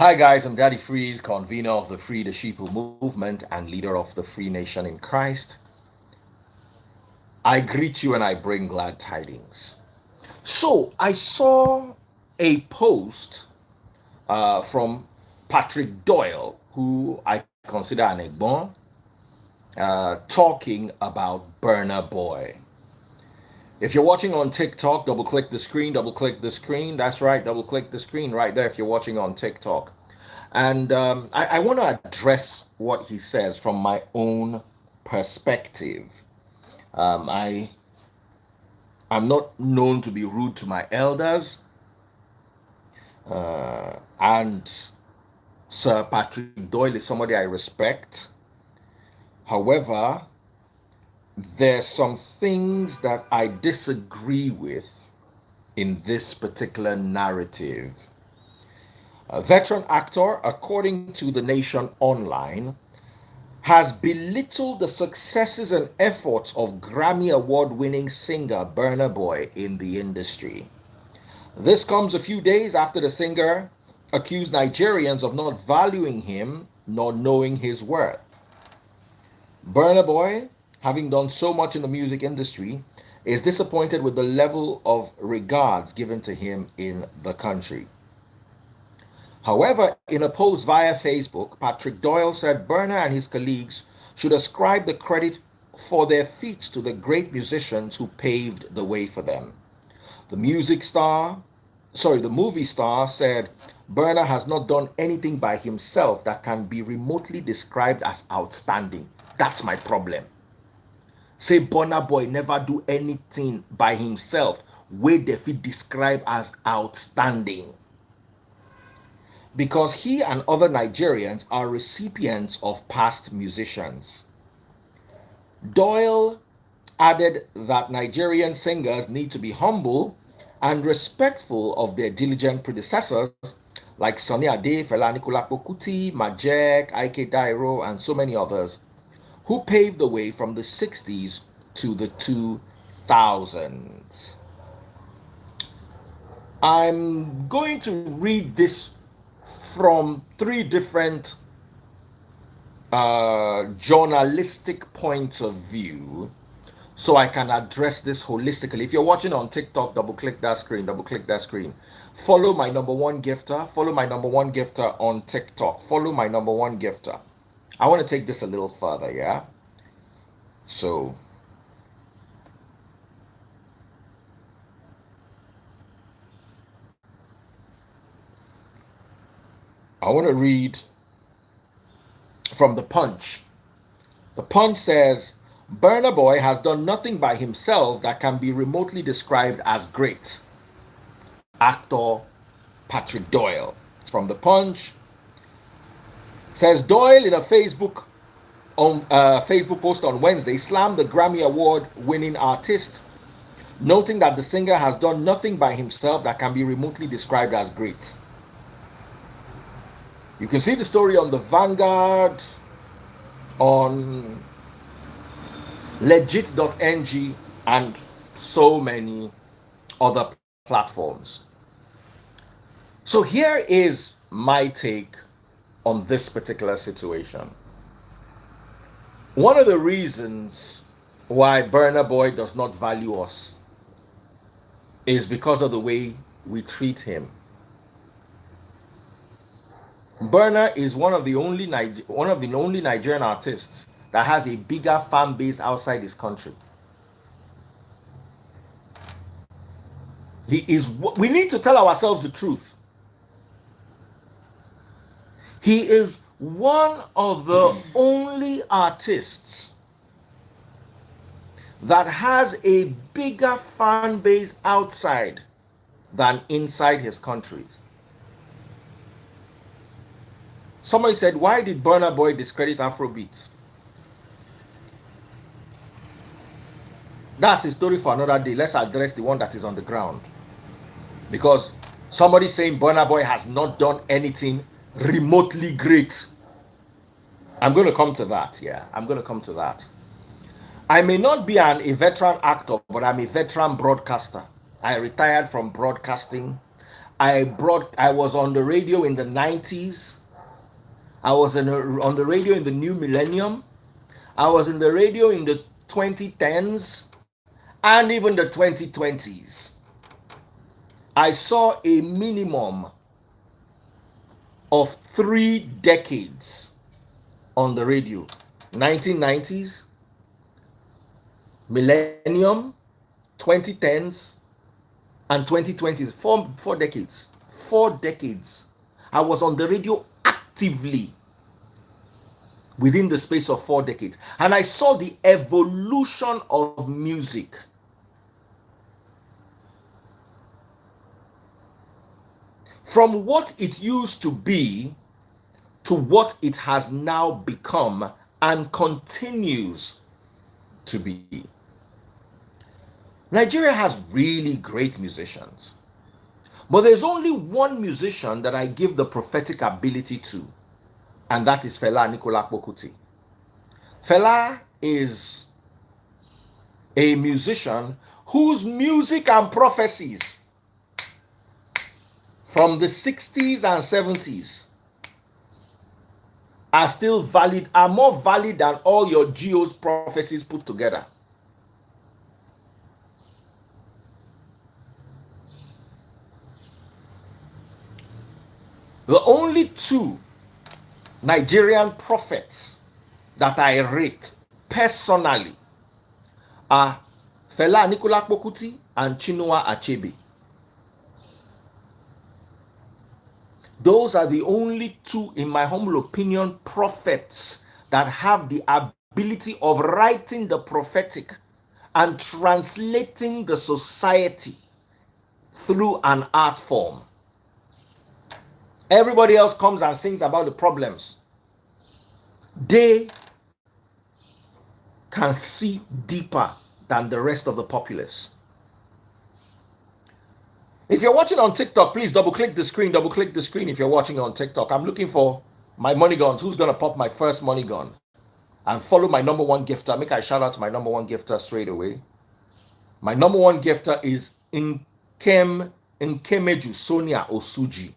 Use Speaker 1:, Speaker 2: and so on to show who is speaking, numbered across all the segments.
Speaker 1: Hi guys, I'm Daddy Freeze, convener of the Free the Sheeple movement and leader of the Free Nation in Christ. I greet you and I bring glad tidings. So I saw a post from Patrick Doyle, who I consider an Egbon, talking about Burna Boy. If you're watching on TikTok, double click the screen, double click the screen. That's right, double click the screen right there if you're watching on TikTok. And I want to address what he says from my own perspective. Um, I, I'm not known to be rude to my elders, and Sir Patrick Doyle is somebody I respect. However, there's some things that I disagree with in this particular narrative. A veteran actor, according to The Nation Online, has belittled the successes and efforts of Grammy Award winning singer Burna Boy in the industry. This comes a few days after the singer accused Nigerians of not valuing him nor knowing his worth. Burna Boy, having done so much in the music industry, is disappointed with the level of regards given to him in the country. However, in a post via Facebook, Patrick Doyle said Burna and his colleagues should ascribe the credit for their feats to the great musicians who paved the way for them. The the movie star said Burna has not done anything by himself that can be remotely described as outstanding. That's my problem. Say Burna Boy never do anything by himself where they fit describe as outstanding, because he and other Nigerians are recipients of past musicians. Doyle added that Nigerian singers need to be humble and respectful of their diligent predecessors like Sonny Ade, Fela Anikulapo Kuti, Majek, Ike Dairo, and so many others who paved the way from the 60s to the 2000s. I'm going to read this from three different journalistic points of view so I can address this holistically. If you're watching on TikTok, double click that screen, double click that screen. Follow my number one gifter, follow my number one gifter on TikTok, follow my number one gifter. I want to take this a little further, yeah? So, I want to read from The Punch. The Punch says, Burna Boy has done nothing by himself that can be remotely described as great. Actor Patrick Doyle. It's from The Punch. Says Doyle in a Facebook post on Wednesday slammed the Grammy Award winning artist, noting that the singer has done nothing by himself that can be remotely described as great. You can see the story on the Vanguard, on legit.ng, and so many other platforms. So here is my take on this particular situation. One of the reasons why Burna Boy does not value us is because of the way we treat him. Burna is one of the only Nigerian artists that has a bigger fan base outside his country. We need to tell ourselves the truth. He is one of the only artists that has a bigger fan base outside than inside his countries. Somebody said, why did Burna Boy discredit Afrobeats? That's a story for another day. Let's address the one that is on the ground. Because somebody saying Burna Boy has not done anything remotely great. I'm going to come to that. Yeah, I'm going to come to that. I may not be a veteran actor, but I'm a veteran broadcaster. I retired from broadcasting. I was on the radio in the 90s. I was on the radio in the new millennium. I was in the radio in the 2010s and even the 2020s. I saw a minimum of 3 decades on the radio: 1990s, millennium, 2010s, and 2020s. Four decades. 4 decades. I was on the radio actively within the space of 4 decades, and I saw the evolution of music. From what it used to be to what it has now become and continues to be. Nigeria has really great musicians, but there's only one musician that I give the prophetic ability to, and that is Fela Anikulapo Kuti. Fela is a musician whose music and prophecies from the 60s and 70s are still valid, are more valid than all your Geo's prophecies put together. The only 2 Nigerian prophets that I rate personally are Fela Anikulapo Kuti and Chinua Achebe. Those are the only 2, in my humble opinion, prophets that have the ability of writing the prophetic and translating the society through an art form. Everybody else comes and sings about the problems. They can see deeper than the rest of the populace. If you're watching on TikTok, please double click the screen if you're watching on TikTok. I'm looking for my money guns. Who's going to pop my first money gun? And follow my number 1 gifter. Make a shout out to my number 1 gifter straight away. My number 1 gifter is Nkemeju Sonia Osuji.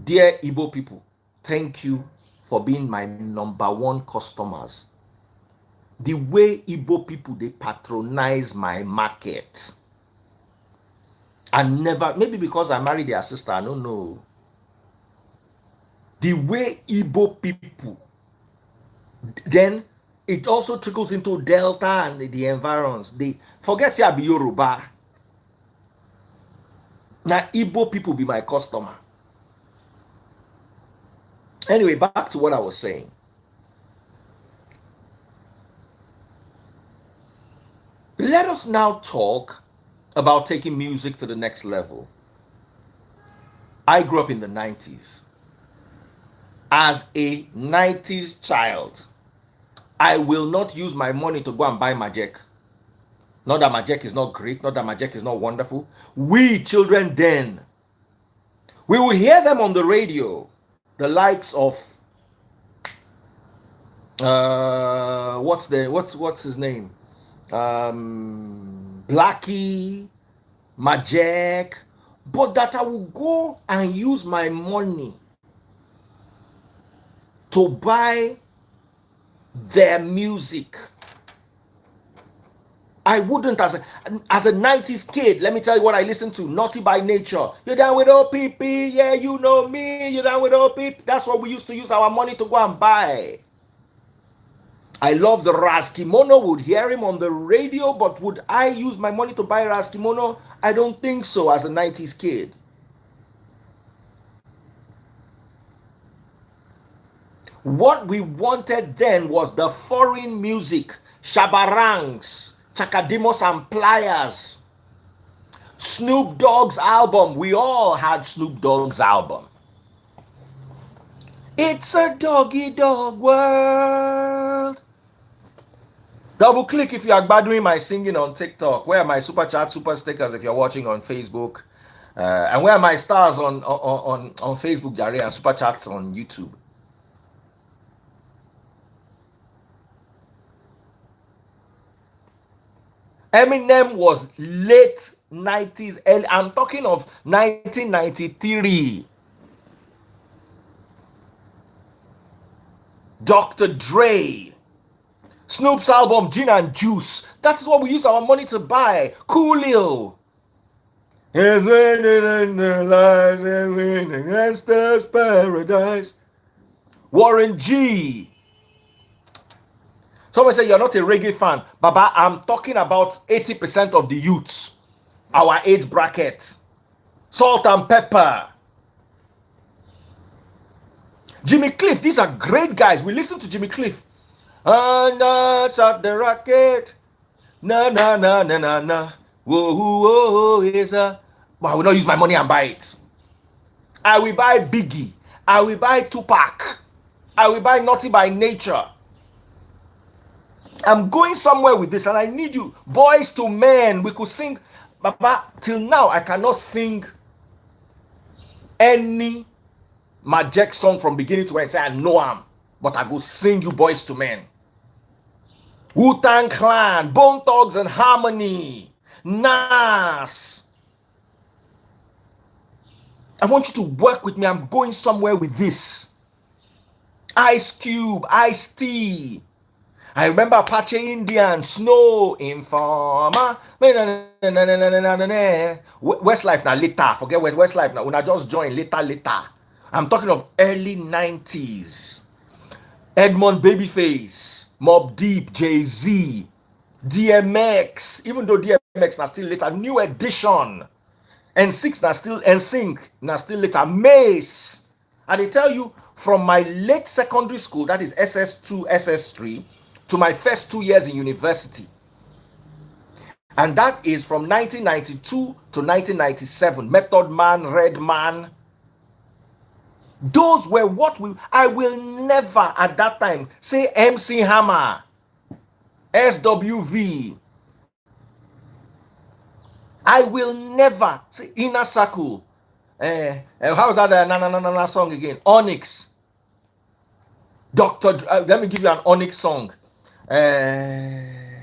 Speaker 1: Dear Igbo people, thank you for being my number 1 customers. The way Igbo people, they patronize my market. And never, maybe because I married their sister, I don't know. The way Igbo people, then it also trickles into Delta and the environs. They forget say I be Yoruba. Now Igbo people be my customer. Anyway, back to what I was saying. Let us now talk about taking music to the next level. I grew up in the 90s. As a 90s child, I will not use my money to go and buy Majek. Not that Majek is not great, not that Majek is not wonderful. We children then, we will hear them on the radio. The likes of what's his name? Blackie, Majek, but that I will go and use my money to buy their music. I wouldn't as a 90s kid. Let me tell you what I listened to. Naughty by Nature. You're down with OPP. Yeah, you know me. You're down with OPP. That's what we used to use our money to go and buy. I love the Raskimono. Would hear him on the radio, but would I use my money to buy Raskimono? I don't think so as a 90s kid. What we wanted then was the foreign music, Shabarangs, Chakadimos and Pliers, Snoop Dogg's album. We all had Snoop Dogg's album. It's a doggy dog world. Double click if you are doing my singing on TikTok. Where are my super chat, super stickers if you're watching on Facebook? And where are my stars on Facebook, Jare, and super chats on YouTube? Eminem was late 90s, early, I'm talking of 1993. Dr. Dre, Snoop's album Gin and Juice. That's what we use our money to buy. Coolio. Gangster's Paradise. Warren G. Someone say you're not a reggae fan. Baba, I'm talking about 80% of the youths. Our age bracket. Salt and Pepper. Jimmy Cliff. These are great guys. We listen to Jimmy Cliff. Shot the rocket. Na na na na na na. Whoa, whoa, is a. But I will not use my money and buy it. I will buy Biggie. I will buy Tupac. I will buy Naughty by Nature. I'm going somewhere with this, and I need you. Boys to Men. We could sing. Baba, till now, I cannot sing any Majek song from beginning to end. Say I know am, but I go sing you Boys to Men. Wu-Tang Clan, Bone Thugs and Harmony, Nas. I want you to work with me. I'm going somewhere with this. Ice Cube, Ice-T. I remember Apache Indian, Snow, Informer. Westlife now later. Forget Westlife now. When I just joined later. I'm talking of early 90s. Edmond Babyface, Mobb Deep, Jay-Z, DMX. Even though DMX now still later. New Edition. N6 now still, NSYNC now still later. Mace. And they tell you from my late secondary school, that is SS2, SS3, to my first 2 years in university. And that is from 1992 to 1997. Method Man, Redman. Those were what I will never at that time say MC Hammer, SWV. I will never say Inner Circle. How's that na song again? Onyx. Let me give you an Onyx song. Let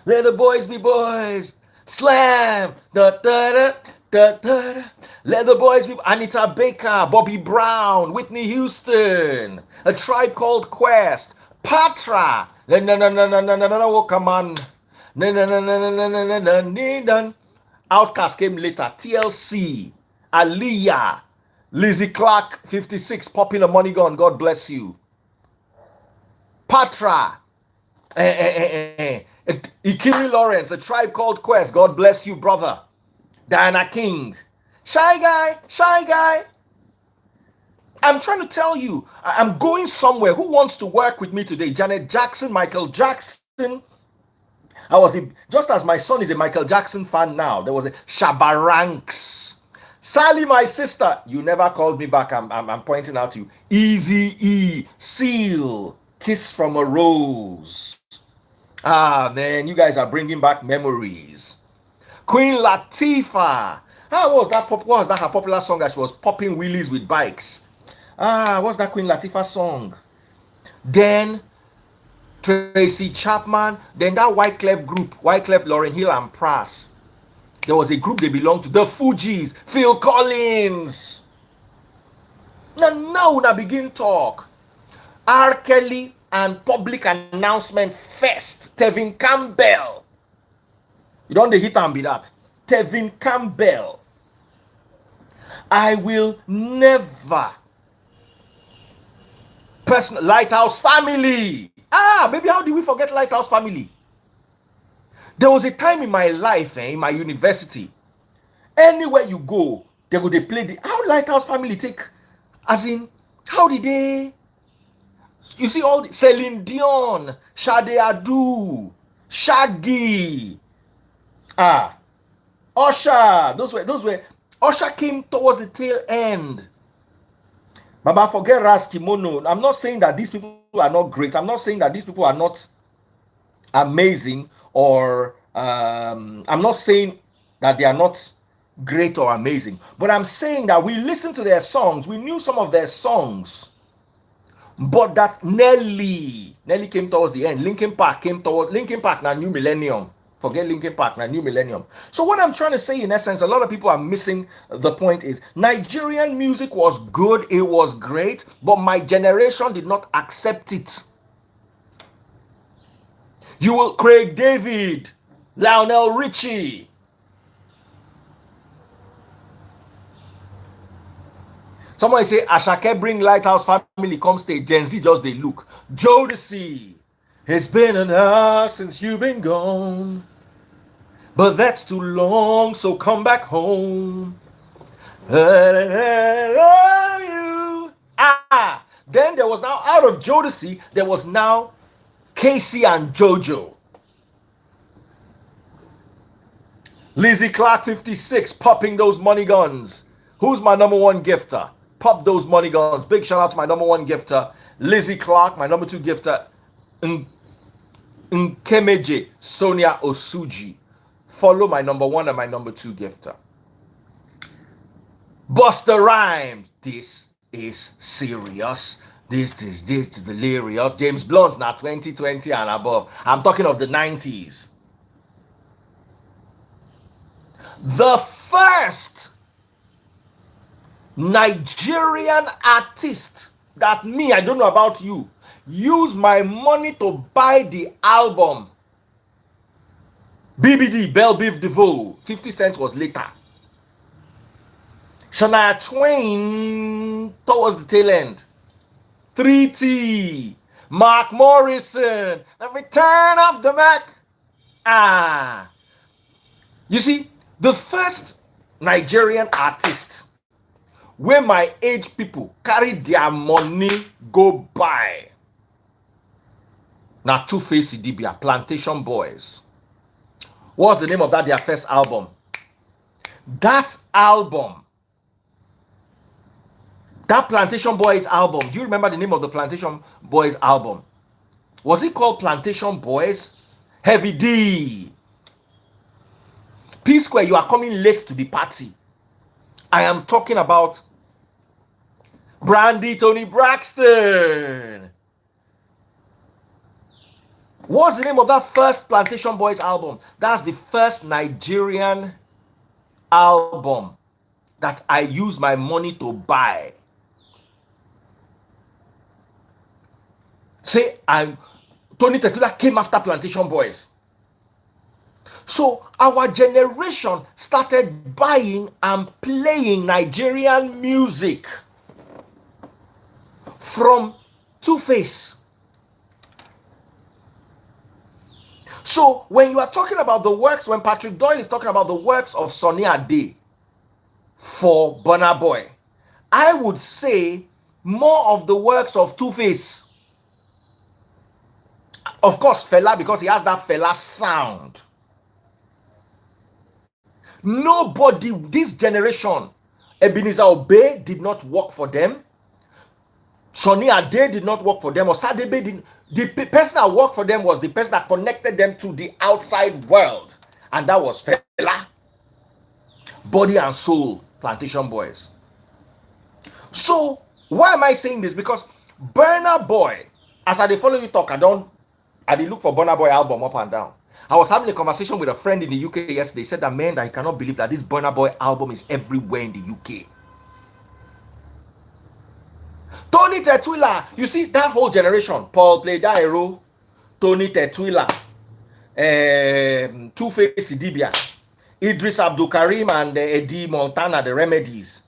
Speaker 1: the boys be boys. Slam. Da, da, da, da, da. Let the boys be. Anita Baker, Bobby Brown, Whitney Houston, A Tribe Called Quest, Patra. Come on. Outkast came later. TLC, Aaliyah, Lizzie Clark, 56, Popular Money Gun. God bless you. Patra. Ikiri Lawrence, A Tribe Called Quest. God bless you, brother. Diana King. Shy guy. I'm trying to tell you, I'm going somewhere. Who wants to work with me today? Janet Jackson, Michael Jackson. Just as my son is a Michael Jackson fan now, there was a Shabaranks. Sally, my sister, you never called me back. I'm pointing out to you. Easy-E, Seal, Kiss from a Rose. Ah, man, you guys are bringing back memories. Queen Latifah. What was that her popular song that she was popping wheelies with bikes? What's that Queen Latifah song? Then Tracy Chapman. Then that Wyclef group, Wyclef, Lauryn Hill and Pras. There was a group they belonged to. The Fugees. Phil Collins. Now begin talk. R. Kelly and Public Announcement First. Tevin Campbell. You don't hit and be that. Tevin Campbell. I will never. Lighthouse Family. Baby, how did we forget Lighthouse Family? There was a time in my life, in my university, anywhere you go, they play how Lighthouse Family take, as in, how did they, you see all the, Celine Dion, Sade Adu, Shaggy, Usher, those were, Usher came towards the tail end. Baba, forget Ras Kimono. I'm not saying that these people are not great. I'm not saying that these people are not amazing, or I'm not saying that they are not great or amazing, but I'm saying that we listened to their songs. We knew some of their songs, but that Nelly came towards the end. Linkin Park now New Millennium. Forget Linkin Park, now New Millennium. So what I'm trying to say in essence, a lot of people are missing the point is Nigerian music was good, it was great, but my generation did not accept it. You will Craig David, Lionel Richie. Somebody say Ashake bring Lighthouse Family come stage. Gen Z just they look. Jodeci. It's been an hour since you've been gone, but that's too long, so come back home. I love you. Then there was now out of Jodeci, there was now Casey and JoJo. Lizzie Clark 56 popping those money guns. Who's my number one gifter? Pop those money guns. Big shout out to my number one gifter, Lizzie Clark. My number two gifter, Nkemeje Sonia Osuji. Follow my number one and my number two gifter. Busta Rhymes. This is serious. This is delirious. James Blunt now 2020 and above. I'm talking of the 90s. The first Nigerian artist that me, I don't know about you, use my money to buy the album. BBD, Belle Biv DeVoe, 50 cents was later. Shania Twain towards the tail end. 3T, Mark Morrison, The Return of the Mac. You see, the first Nigerian artist where my age people carry their money go buy. Now Two-Face Idibia, Plantation Boys. What's the name of that their first album? That album, that Plantation Boys album, do you remember the name of the Plantation Boys album? Was it called Plantation Boys? Heavy D. P Square, you are coming late to the party. I am talking about Brandy Tony Braxton. What's the name of that first Plantation Boys album? That's the first Nigerian album that I use my money to buy. Say, Tony Tetula came after Plantation Boys. So our generation started buying and playing Nigerian music from Two-Face. So when you are talking about the works, when Patrick Doyle is talking about the works of Sunny Ade for Burna Boy, I would say more of the works of Two-Face. Of course, Fela, because he has that Fela sound. Nobody, this generation, Ebenezer Obey did not work for them. Sunny Ade did not work for them. Osadebe didn't. The person that worked for them was the person that connected them to the outside world. And that was Fela. Body and Soul, Plantation Boys. So, why am I saying this? Because Burna Boy, as I follow you talk, I did look for Burna Boy album up and down. I was having a conversation with a friend in the UK yesterday. He said that, man, that he cannot believe that this Burna Boy album is everywhere in the UK. Tony Tetwila, you see that whole generation, Paul Playdairo, Tony Tetwila, Two-Face Idibia, Idris Abdul Karim and Eddie Montana, the Remedies.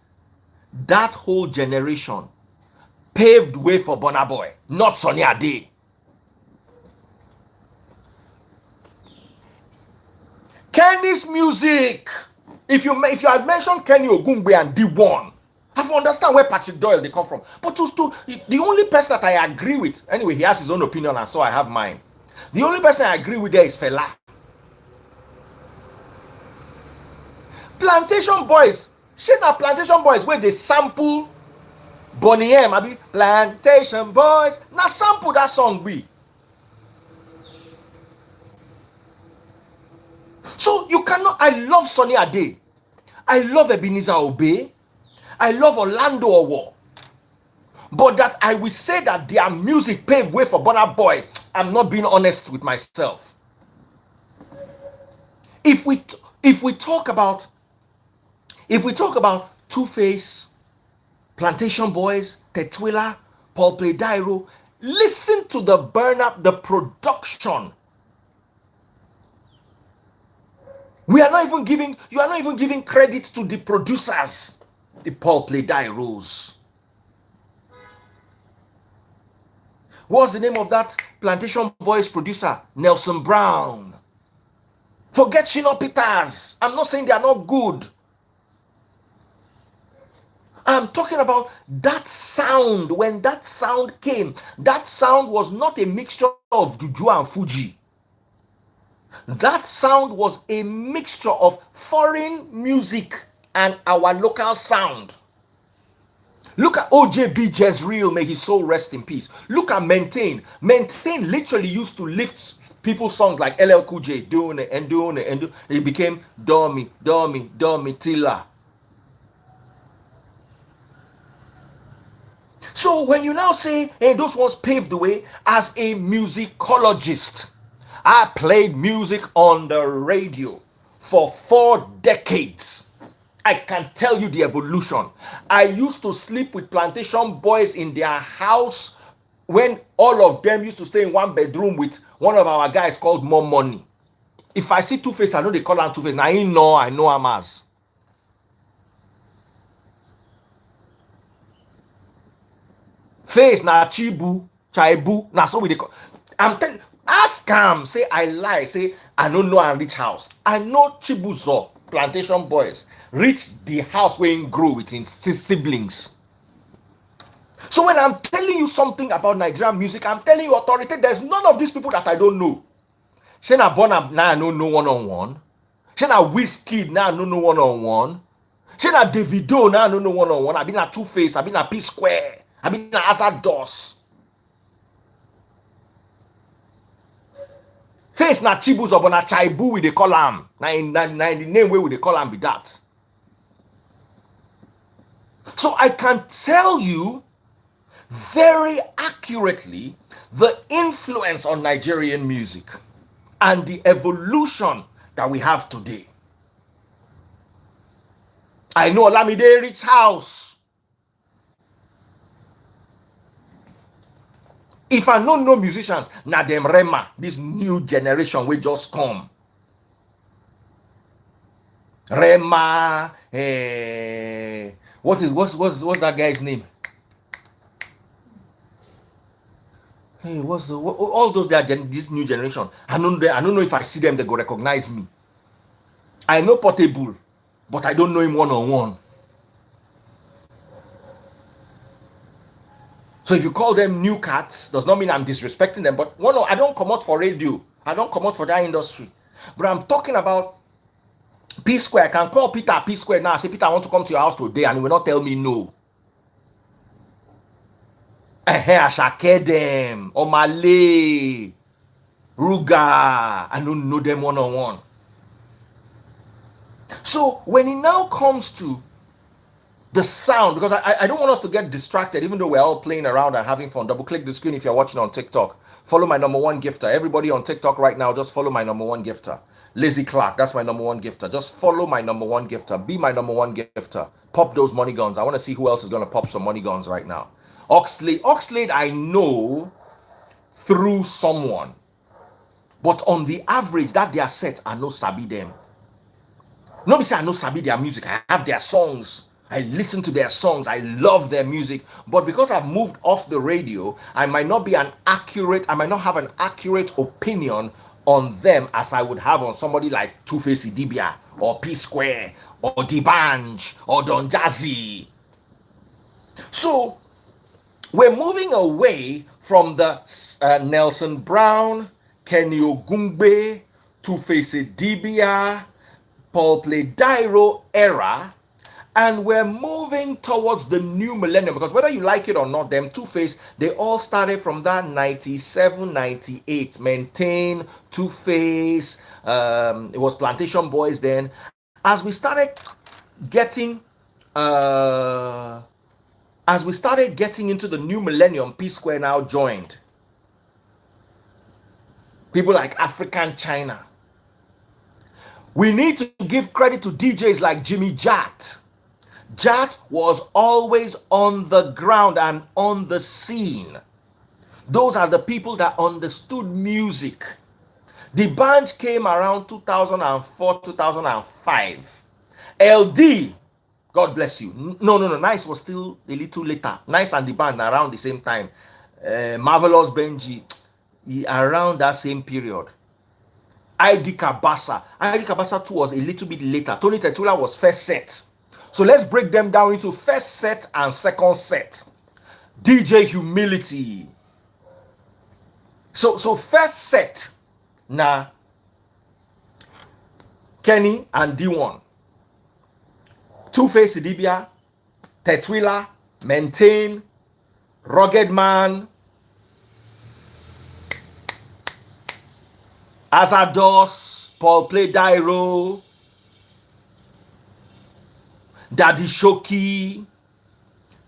Speaker 1: That whole generation paved way for Burna Boy, not Sunny Ade. Kenny's music. If you had mentioned Kenny Ogungbe and D1, I have to understand where Patrick Doyle they come from. But the only person that I agree with, anyway, he has his own opinion and so I have mine. The only person I agree with there is Fela. Plantation Boys. Shit na Plantation Boys where they sample Bonnie M. I be Plantation Boys. Now sample that song be. So you cannot. I love Sunny Ade. I love Ebenezer Obey. I love Orlando Owo. But that I will say that their music paved way for Burna Boy, I'm not being honest with myself. If we if we talk about Two-Face, Plantation Boys, Tetwila, Paul Play Dairo, listen to the Burna, the production. You are not even giving credit to the producers, the Paul Play Dairos. What's the name of that Plantation Boys producer? Nelson Brown. Forget Shino Peters. I'm not saying they are not good. I'm talking about that sound. When that sound came, that sound was not a mixture of Juju and Fuji. That sound was a mixture of foreign music and our local sound. Look at OJB Jezreel, may his soul rest in peace. Look at Maintain. Maintain literally used to lift people's songs like LL Cool J, doing it and doing it and do. It became Domi, Domi, Domi, Tila. So when you now say, hey, those ones paved the way, as a musicologist, I played music on the radio for 4 decades. I can tell you the evolution. I used to sleep with Plantation Boys in their house when all of them used to stay in one bedroom with one of our guys called More Money. If I see Two-Face, I know they call him Two-Face. Now I know him as. Face na Chibu, Chaibu, na so we dey call. I'm telling, ask him, say I lie, say I don't know and reach house. I know Chibuzo, Plantation Boys, reach the house where he grew with his siblings. So when I'm telling you something about Nigerian music, I'm telling you authority, there's none of these people that I don't know. Shena Burna now I don't know one-on-one. Shena Wizkid now I don't know one-on-one. Shena Davido now I don't know one-on-one. I've been at Two-Face, I've been at P-Square, I've been at Hazard Dos. Face na Chibuzo, but na Chaibu we dey call am. Na in the name way we dey call am be that. So I can tell you very accurately the influence on Nigerian music and the evolution that we have today. I know Olamide reach house. If I don't know musicians, na dem Rema, this new generation will just come. Rema, what's that guy's name? Hey, all those that this new generation? I don't know if I see them, they go recognize me. I know Portable, but I don't know him one-on-one. So if you call them new cats, does not mean I'm disrespecting them. But I don't come out for radio. I don't come out for that industry. But I'm talking about P-Square. I can call Peter P-Square now. I say, Peter, I want to come to your house today. And he will not tell me no. Ashake them. Omale. Ruga. I don't know them one-on-one. So when it now comes to the sound, because I don't want us to get distracted, even though we're all playing around and having fun. Double click the screen if you're watching on TikTok. Follow my #1 gifter. Everybody on TikTok right now, just follow my #1 gifter. Lizzie Clark, that's my #1 gifter. Just follow my #1 gifter. Be my #1 gifter. Pop those money guns. I want to see who else is going to pop some money guns right now. Oxlade, I know through someone. But on the average, that their set, I know sabi them. Nobody say I know sabi their music. I have their songs. I listen to their songs. I love their music. But because I've moved off the radio, I might not have an accurate opinion on them as I would have on somebody like Two-Face Idibia or P-Square or D'banj or Don Jazzy. So we're moving away from the Nelson Brown, Kenny Ogungbe, Two-Face Idibia, Paul Play Dairo era. And we're moving towards the new millennium, because whether you like it or not, them Two-Face, they all started from that 97, 98. Maintain, Two-Face, it was Plantation Boys then. As we started getting into the new millennium, P-Square now joined. People like African China. We need to give credit to DJs like Jimmy Jat. Jat was always on the ground and on the scene. Those are the people that understood music. The band came around 2004, 2005. LD, God bless you. No. Nice was still a little later. Nice and the band around the same time. Marvelous Benji, around that same period. ID Kabasa too was a little bit later. Tony Tetula was first set. So let's break them down into first set and second set. DJ Humility. So first set, na Kenny and D1. Two-Face Idibia, Tetwila, Maintain, Rugged Man, Azados, Paul Play Dairo, Daddy Shoki,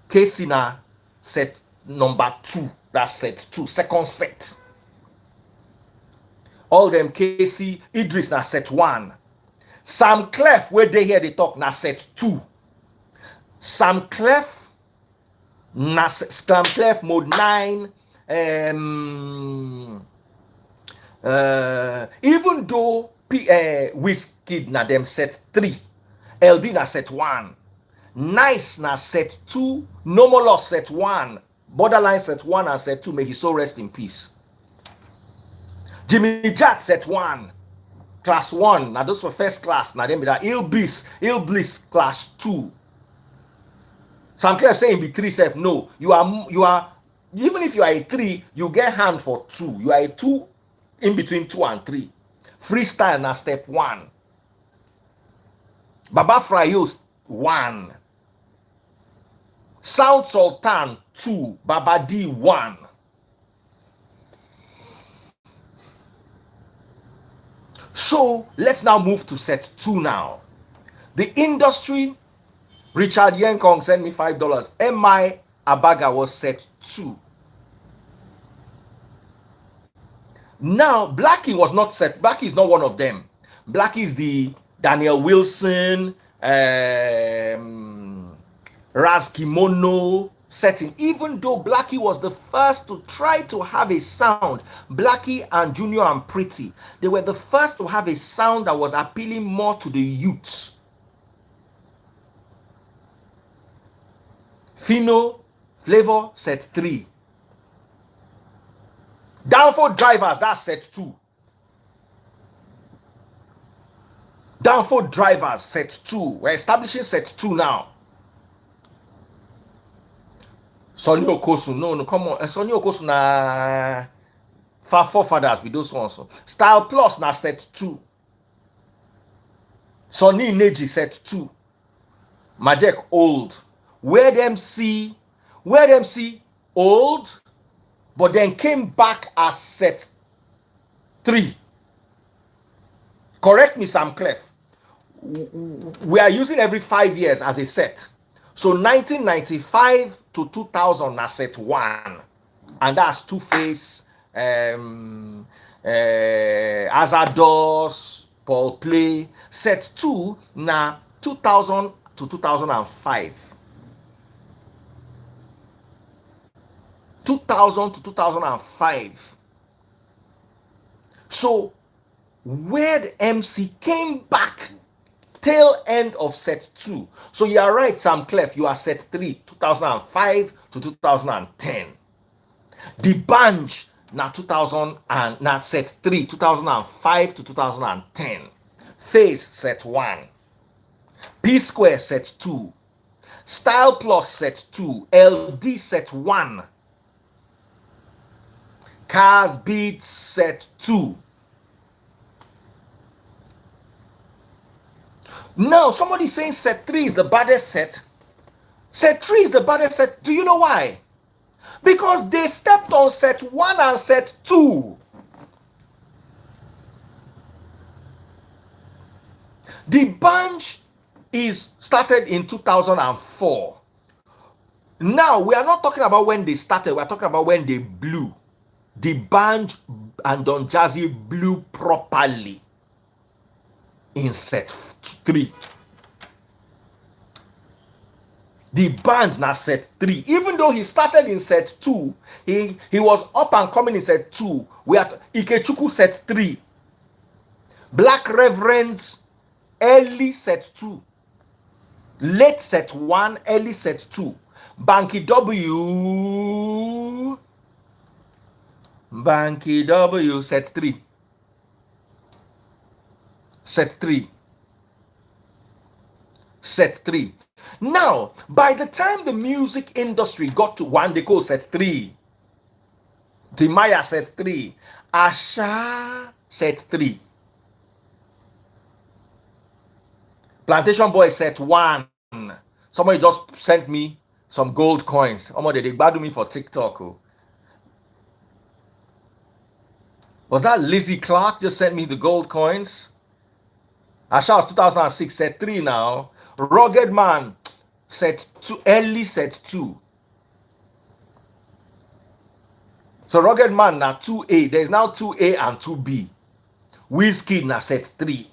Speaker 1: Kesina, set number 2. That's set 2, second set. All them Casey, Idris na set 1. Sam Clef, where they hear they talk, na set 2. Sam Clef, mode 9. Even though Wizkid na them set 3. LD na set 1. Nice na set 2. No More Loss set 1. Borderline set 1 and set 2. May his soul rest in peace. Jimmy Jack set 1. Class 1. Now those were first class. Now them be that Ill Bliss class 2. Some Clef saying be 3 self. No. You are even if you are a 3, you get hand for 2. You are a 2 in between 2 and 3. Freestyle na step 1. Baba Frayos 1. Sound Sultan 2. Baba D 1. So let's now move to set 2 now. The industry, Richard Yenkong sent me $5. MI Abaga was set 2. Now, Blackie was not set. Blackie is not one of them. Blackie is the Daniel Wilson, Raz Kimono setting. Even though Blackie was the first to try to have a sound, Blackie and Junior and Pretty, they were the first to have a sound that was appealing more to the youths. Fino, Flavor, set 3. Downfall Drivers, that's set 2. Downfall Drivers, set 2. We're establishing set 2 now. Sonny Okosu, no, come on. Sonny Okosu na far forefathers with those ones. Style Plus na set 2. Sonny Neji set 2. Majek Old. Where them see old, but then came back as set 3. Correct me, Sam Clef. We are using every 5 years as a set. So 1995 to 2000 na set 1. And that's Two-Face, Azados, Paul Play. Set 2 na 2000 to 2005. 2000 to 2005. So where the MC came back tail end of set 2. So you are right, Sam Clef, you are set 3, 2005 to 2010. The Banj na 2000 and na set 3, 2005 to 2010. Phase set 1. P Square set 2. Style Plus set 2. LD set 1. Cars Beats set 2. Now, somebody saying set 3 is the baddest set. Set 3 is the baddest set. Do you know why? Because they stepped on set 1 and set 2. The bunch is started in 2004. Now, we are not talking about when they started. We are talking about when they blew. The bunch and Don Jazzy blew properly. in set 3. The band na set 3. Even though he started in set 2, he was up and coming in set 2. We are Ikechukwu set 3. Black Reverends early set 2. Late set 1, early set 2. Banky W set 3. Set 3. Set 3. Now, by the time the music industry got to Wandeko set 3, Timaya set 3, Asha set 3, Plantation Boy set 1. Somebody just sent me some gold coins. Somebody they badu me for TikTok. Oh. Was that Lizzie Clark just sent me the gold coins? Asha was 2006 set 3 now. Rugged Man set 2, early set 2. So Rugged Man na 2A. There's now 2A and 2B. Wizkid na set 3.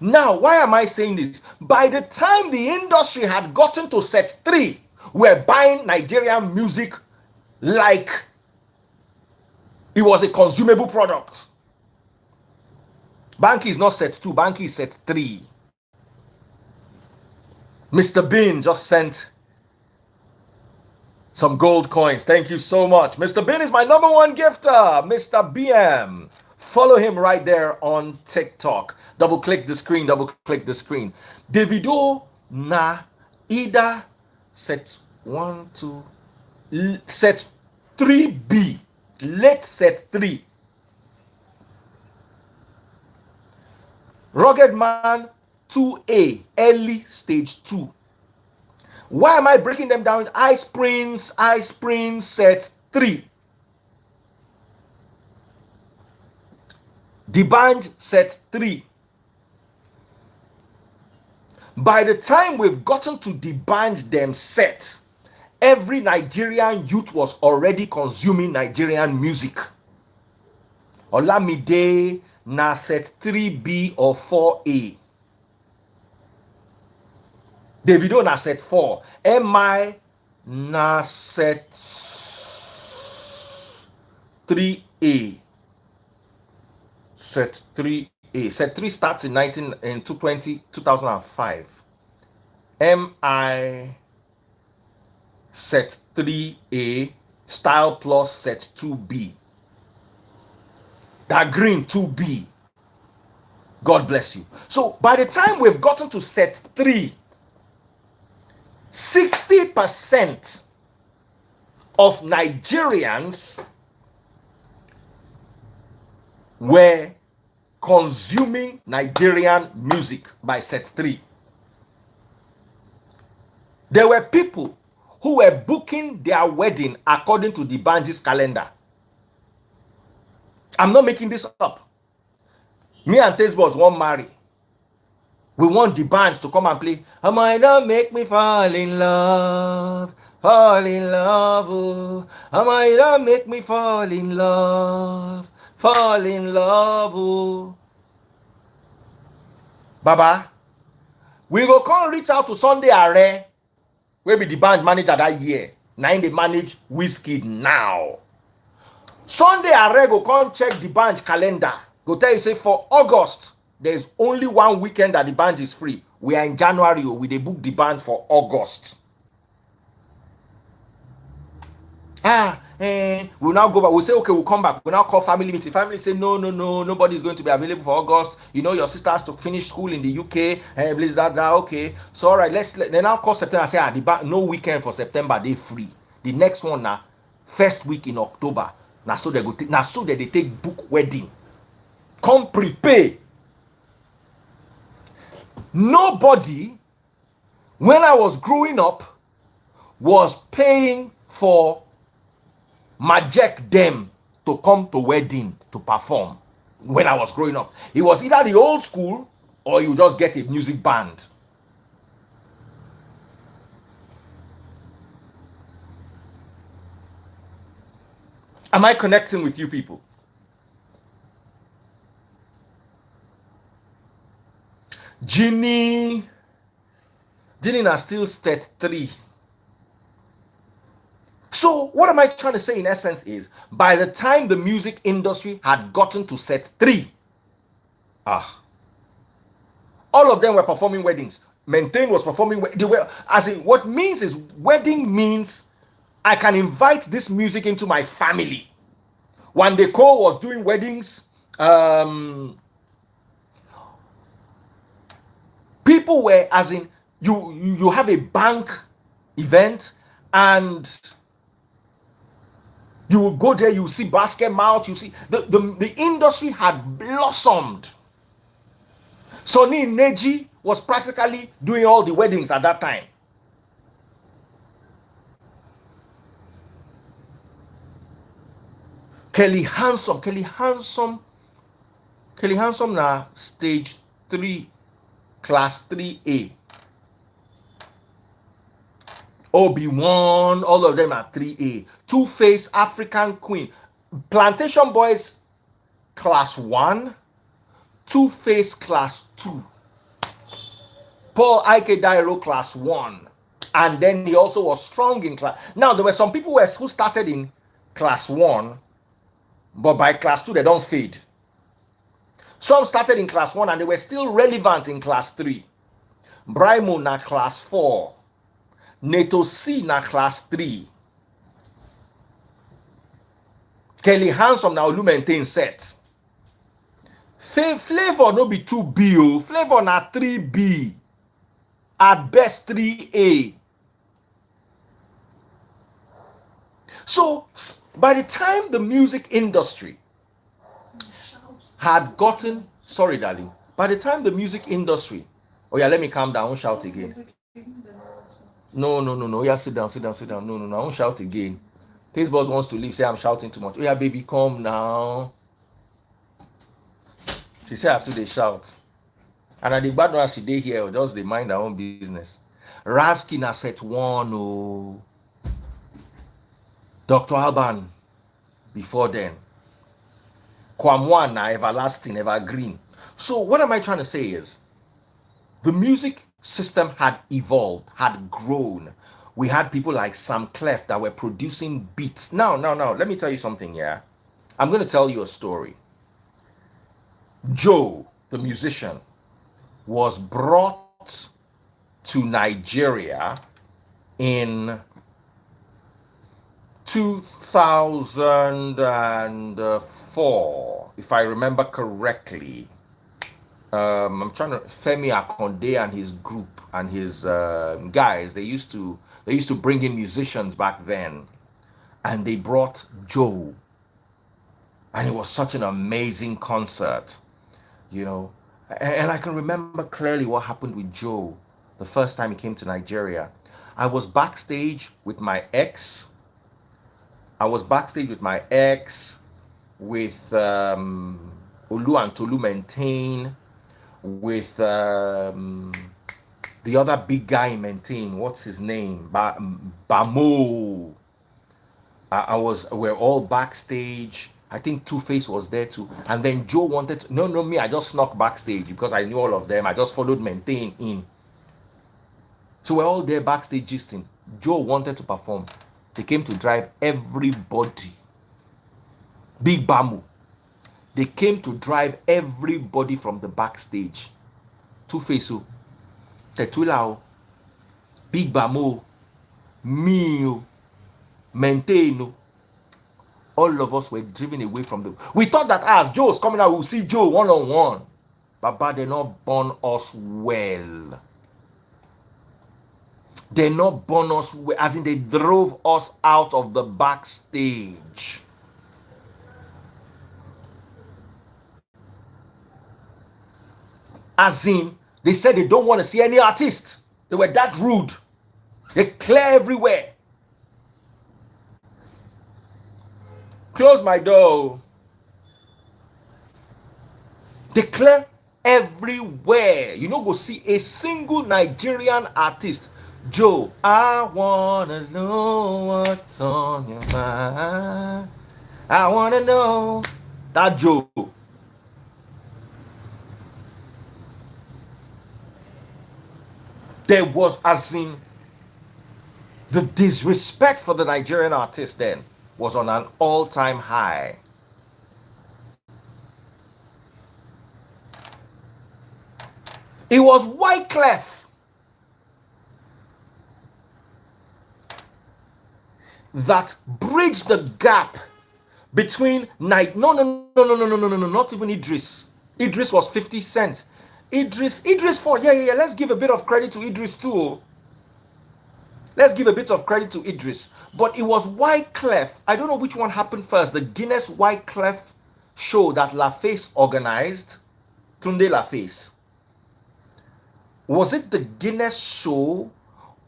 Speaker 1: Now, why am I saying this? By the time the industry had gotten to set 3, we're buying Nigerian music like it was a consumable product. Banky is not set 2, Banky is set 3. Mr. Bean just sent some gold coins. Thank you so much. Mr. Bean is my number 1 gifter, Mr. BM. Follow him right there on TikTok. Double click the screen, double click the screen. Davido na either set 1, 2, set 3B, late set 3. Rugged Man 2A, early stage 2. Why am I breaking them down? Ice Prince set 3. D'banj set 3. By the time we've gotten to D'banj them set, every Nigerian youth was already consuming Nigerian music. Olamide na set 3B or 4A. Davido na set 4. MI na set 3A. Set 3A. Set 3 starts in 2005. MI set 3A. Style Plus set 2B. That Green 2B. God bless you. So by the time we've gotten to set 3, 60% of Nigerians were consuming Nigerian music by set 3. There were people who were booking their wedding according to the D'banj's calendar. I'm not making this up. Me and Tasteboards won't marry. We want D'banj to come and play. I might not make me fall in love, oh. I might not make me fall in love, oh. Baba, we go come reach out to Sunday Are, wey be D'banj manager that year. Now they manage Wizkid now. Sunday Are go come check D'banj calendar. Go tell you say for August, there's only one weekend that D'banj is free. We are in January, we dey book D'banj for August. We'll now go back. We'll say, okay, we'll come back. We'll now call family meeting. Family say, no, nobody's going to be available for August. You know, your sister has to finish school in the UK. Please, that, okay. So, all right, they now call September and say, no weekend for September, they free. The next one now, first week in October. Now, so they go take, now so that they take book wedding. Come prepare. Nobody, when I was growing up, was paying for Majek them to come to wedding to perform when I was growing up. It was either the old school or you just get a music band. Am I connecting with you people? Ginny na still set 3. So what am I trying to say in essence is, by the time the music industry had gotten to set 3, all of them were performing weddings. Maintain was performing. They were, as in, what means is, wedding means I can invite this music into my family. When the Cole was doing weddings, people were, as in, you have a bank event and you will go there, you see basket mouth, you see the industry had blossomed. Sonny Neji was practically doing all the weddings at that time. Kelly Handsome na stage 3, class 3A. Obi-Wan, all of them are 3A. Two-Face, African Queen. Plantation Boys, class 1. Two-Face, class 2. Paul Ike Dairo, class 1. And then he also was strong in class. Now, there were some people who started in class 1, but by class 2, they don't fade. Some started in class 1 and they were still relevant in class 3. Brimo na class 4. Neto C na class 3. Kelly Handsome na Olu maintain set. Flavor no be 2B o. Flavor na 3B. At best 3A. So, by the time the music industry had gotten, sorry darling, by the time the music industry, oh yeah, let me calm down, I won't shout again. No, yeah, sit down, no, I won't shout again. Taste Boss wants to leave, say I'm shouting too much. Oh yeah, baby, come now. She said after they shout. And I the bad one she did here, just they mind their own business. Raskin na set 1, oh. Dr. Alban before then. Kwamwan na everlasting, evergreen. So what am I trying to say is, the music system had evolved, had grown. We had people like Sam Clef that were producing beats. Now, let me tell you something, yeah? I'm going to tell you a story. Joe, the musician, was brought to Nigeria in 2004, if I remember correctly. I'm trying to, Femi Akonde and his group and his guys, they used to bring in musicians back then, and they brought Joe, and it was such an amazing concert, you know. And I can remember clearly what happened with Joe the first time he came to Nigeria. I was backstage with my ex. with Olu and Tolu Maintain, with the other big guy in Maintain. What's his name? Bamo. We're all backstage. I think Two-Face was there too. And then Joe wanted to, no, me, I just snuck backstage because I knew all of them. I just followed Maintain in. So we're all there backstage gisting. Joe wanted to perform. They came to drive everybody. Big Bamu. They came to drive everybody from the backstage. Two-Face, Tetula, Big Bamu, me, Maintain. All of us were driven away from them. We thought that as Joe's coming out, we'll see Joe one-on-one. Baba, they not born us well. They not born us well, as in they drove us out of the backstage. As in, they said they don't want to see any artist. They were that rude. They clear everywhere. Close my door. They clear everywhere. You know, go see a single Nigerian artist. Joe, I wanna know what's on your mind. I wanna know. That Joe. There was, as in, the disrespect for the Nigerian artist then was on an all-time high. It was Wyclef that bridged the gap between not even Idris. Idris was 50 cents. Idris for let's give a bit of credit to Idris too. Let's give a bit of credit to Idris. But it was Wyclef. I don't know which one happened first. The Guinness Wyclef show that LaFace organized. Tunde LaFace. Was it the Guinness show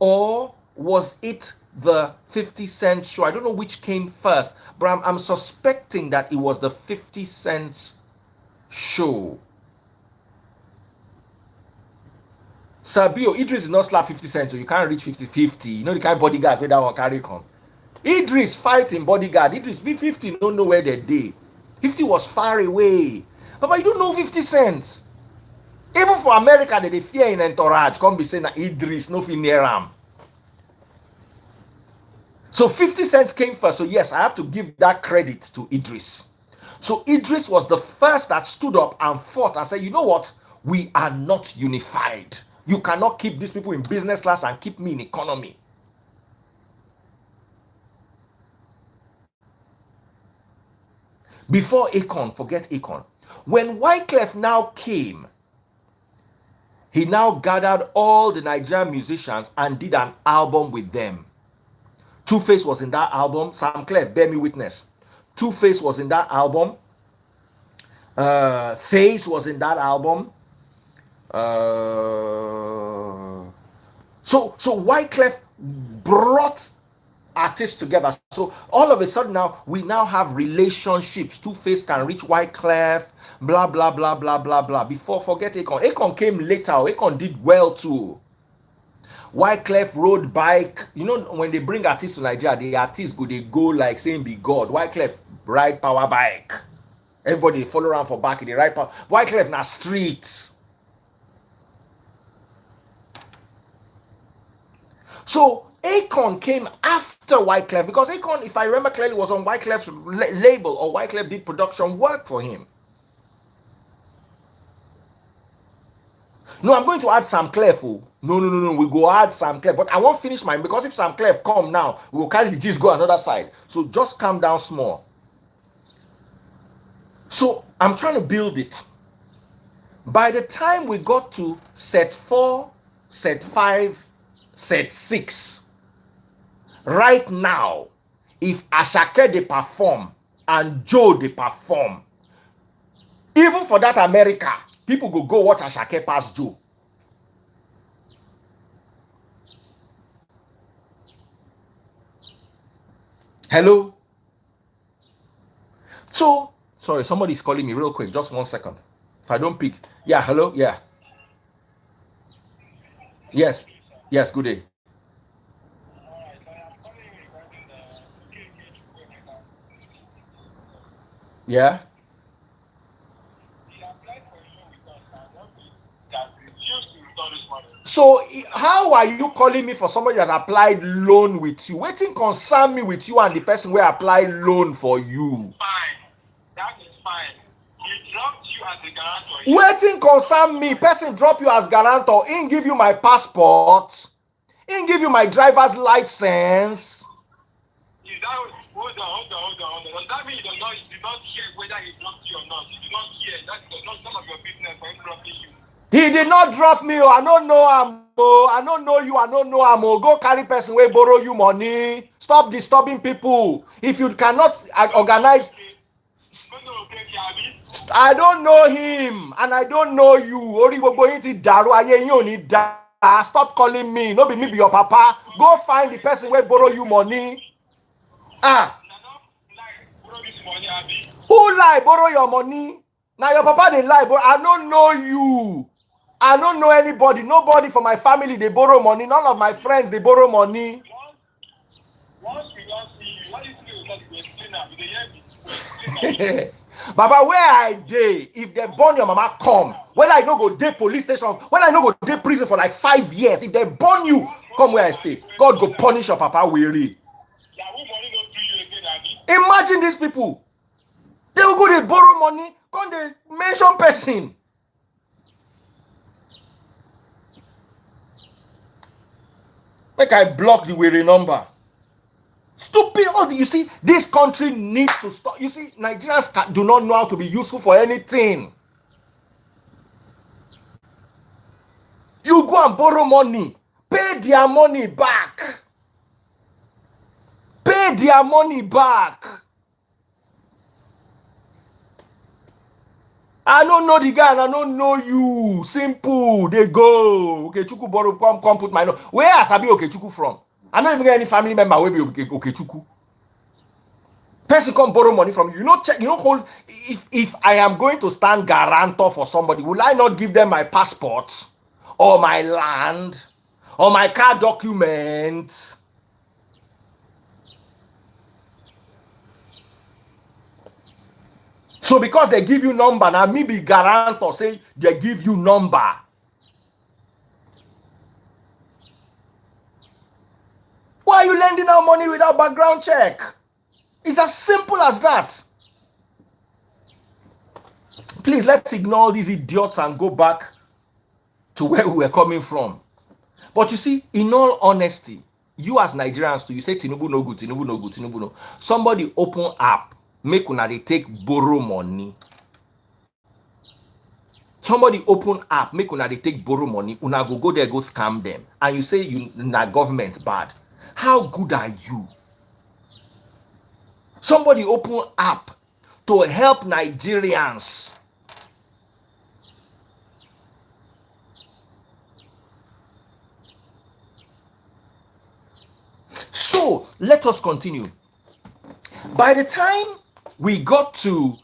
Speaker 1: or was it the 50 Cent show? I don't know which came first, but I'm suspecting that it was the 50 Cent show. Sabio, Idris did not slap 50 Cent, so you can't reach 50-50. You know the kind of bodyguards where that one carry come. Idris fighting bodyguard. Idris 50 don't know where they dey. 50 was far away. But you don't know 50 Cent. Even for America, they fear in entourage. Come be saying that Idris no fit near am. So 50 Cent came first. So yes, I have to give that credit to Idris. So Idris was the first that stood up and fought and said, you know what? We are not unified. You cannot keep these people in business class and keep me in economy. Before Akon, forget Akon. When Wyclef now came, he now gathered all the Nigerian musicians and did an album with them. Two-Face was in that album. Sam Clef, bear me witness. Two-Face was in that album. Face was in that album. So Wyclef brought artists together. So all of a sudden now we now have relationships. Two-Face can reach Wyclef, blah blah blah blah blah blah. Before, forget Akon. Akon came later. Akon did well too. Wyclef rode bike. You know, when they bring artists to Nigeria, the artists they go like saying be God. Wyclef ride power bike. Everybody follow around for back. They ride power. Wyclef na streets. So Akon came after Wyclef because Akon, if I remember clearly, was on Wyclef's label, or Wyclef did production work for him. No, I'm going to add Sam Clef. Oh. No. We go add Sam Clef. But I won't finish mine because if Sam Clef come now, we will carry the gist go another side. So just calm down small. So I'm trying to build it. By the time we got to set 4, set 5, set 6, right now, if Ashake they perform and Joe they perform, even for that America, people go watch Ashake pass Joe. Hello? So, sorry, somebody's calling me real quick. Just 1 second. If I don't pick. Yeah, hello? Yeah. Yes. Yes, good day. Yeah? So how are you calling me for somebody that applied loan with you? Waiting concern me with you and the person who applied loan for you.
Speaker 2: Fine. That is fine. He dropped you as a guarantor.
Speaker 1: Waiting concern me. Person drop you as guarantor. He give you my passport. He give you my driver's license.
Speaker 2: Is that, hold on. Does that mean you do not care whether he dropped you or not? You do not care. That is not some of your business for him dropping you.
Speaker 1: He did not drop me. I don't know him. I don't know you. I don't know him. Go carry person where borrow you money. Stop disturbing people. If you cannot organize. I don't know him and I don't know you. Stop calling me. No be me be your papa. Go find the person where borrow you money. Who lie borrow your money? Now your papa they lie, but I don't know you. I don't know anybody. Nobody from my family they borrow money. None of my friends they borrow money.
Speaker 2: Once we don't see you, what is it?
Speaker 1: Baba, where I dey? If they burn your mama, come. When I no go dey police station, when I no go dey prison for like 5 years. If they burn you, come where I stay. God go punish your papa weary. Imagine these people. They will go, they borrow money, come they mention person. Make I block the weary number. Stupid. All you see, this country needs to stop. You see, Nigerians do not know how to be useful for anything. You go and borrow money, pay their money back. Pay their money back. I don't know the guy and I don't know you. Simple. They go. Okechukwu borrow, come put my name. Where has Sabi Okechukwu from? I don't even get any family member where be Okechukwu. Person come borrow money from you. You know, check, you know, hold. If I am going to stand guarantor for somebody, will I not give them my passport or my land or my car documents? So because they give you number, now me be guarantor, say they give you number. Why are you lending out money without background check? It's as simple as that. Please, let's ignore these idiots and go back to where we were coming from. But you see, in all honesty, you as Nigerians too, you say Tinubu no good, Tinubu no good, Tinubu no. Somebody open app, make una they take borrow money. Somebody open app, make una they take borrow money, una go there, go scam them. And you say you na government bad. How good are you? Somebody open app to help Nigerians. So let us continue. By the time we got to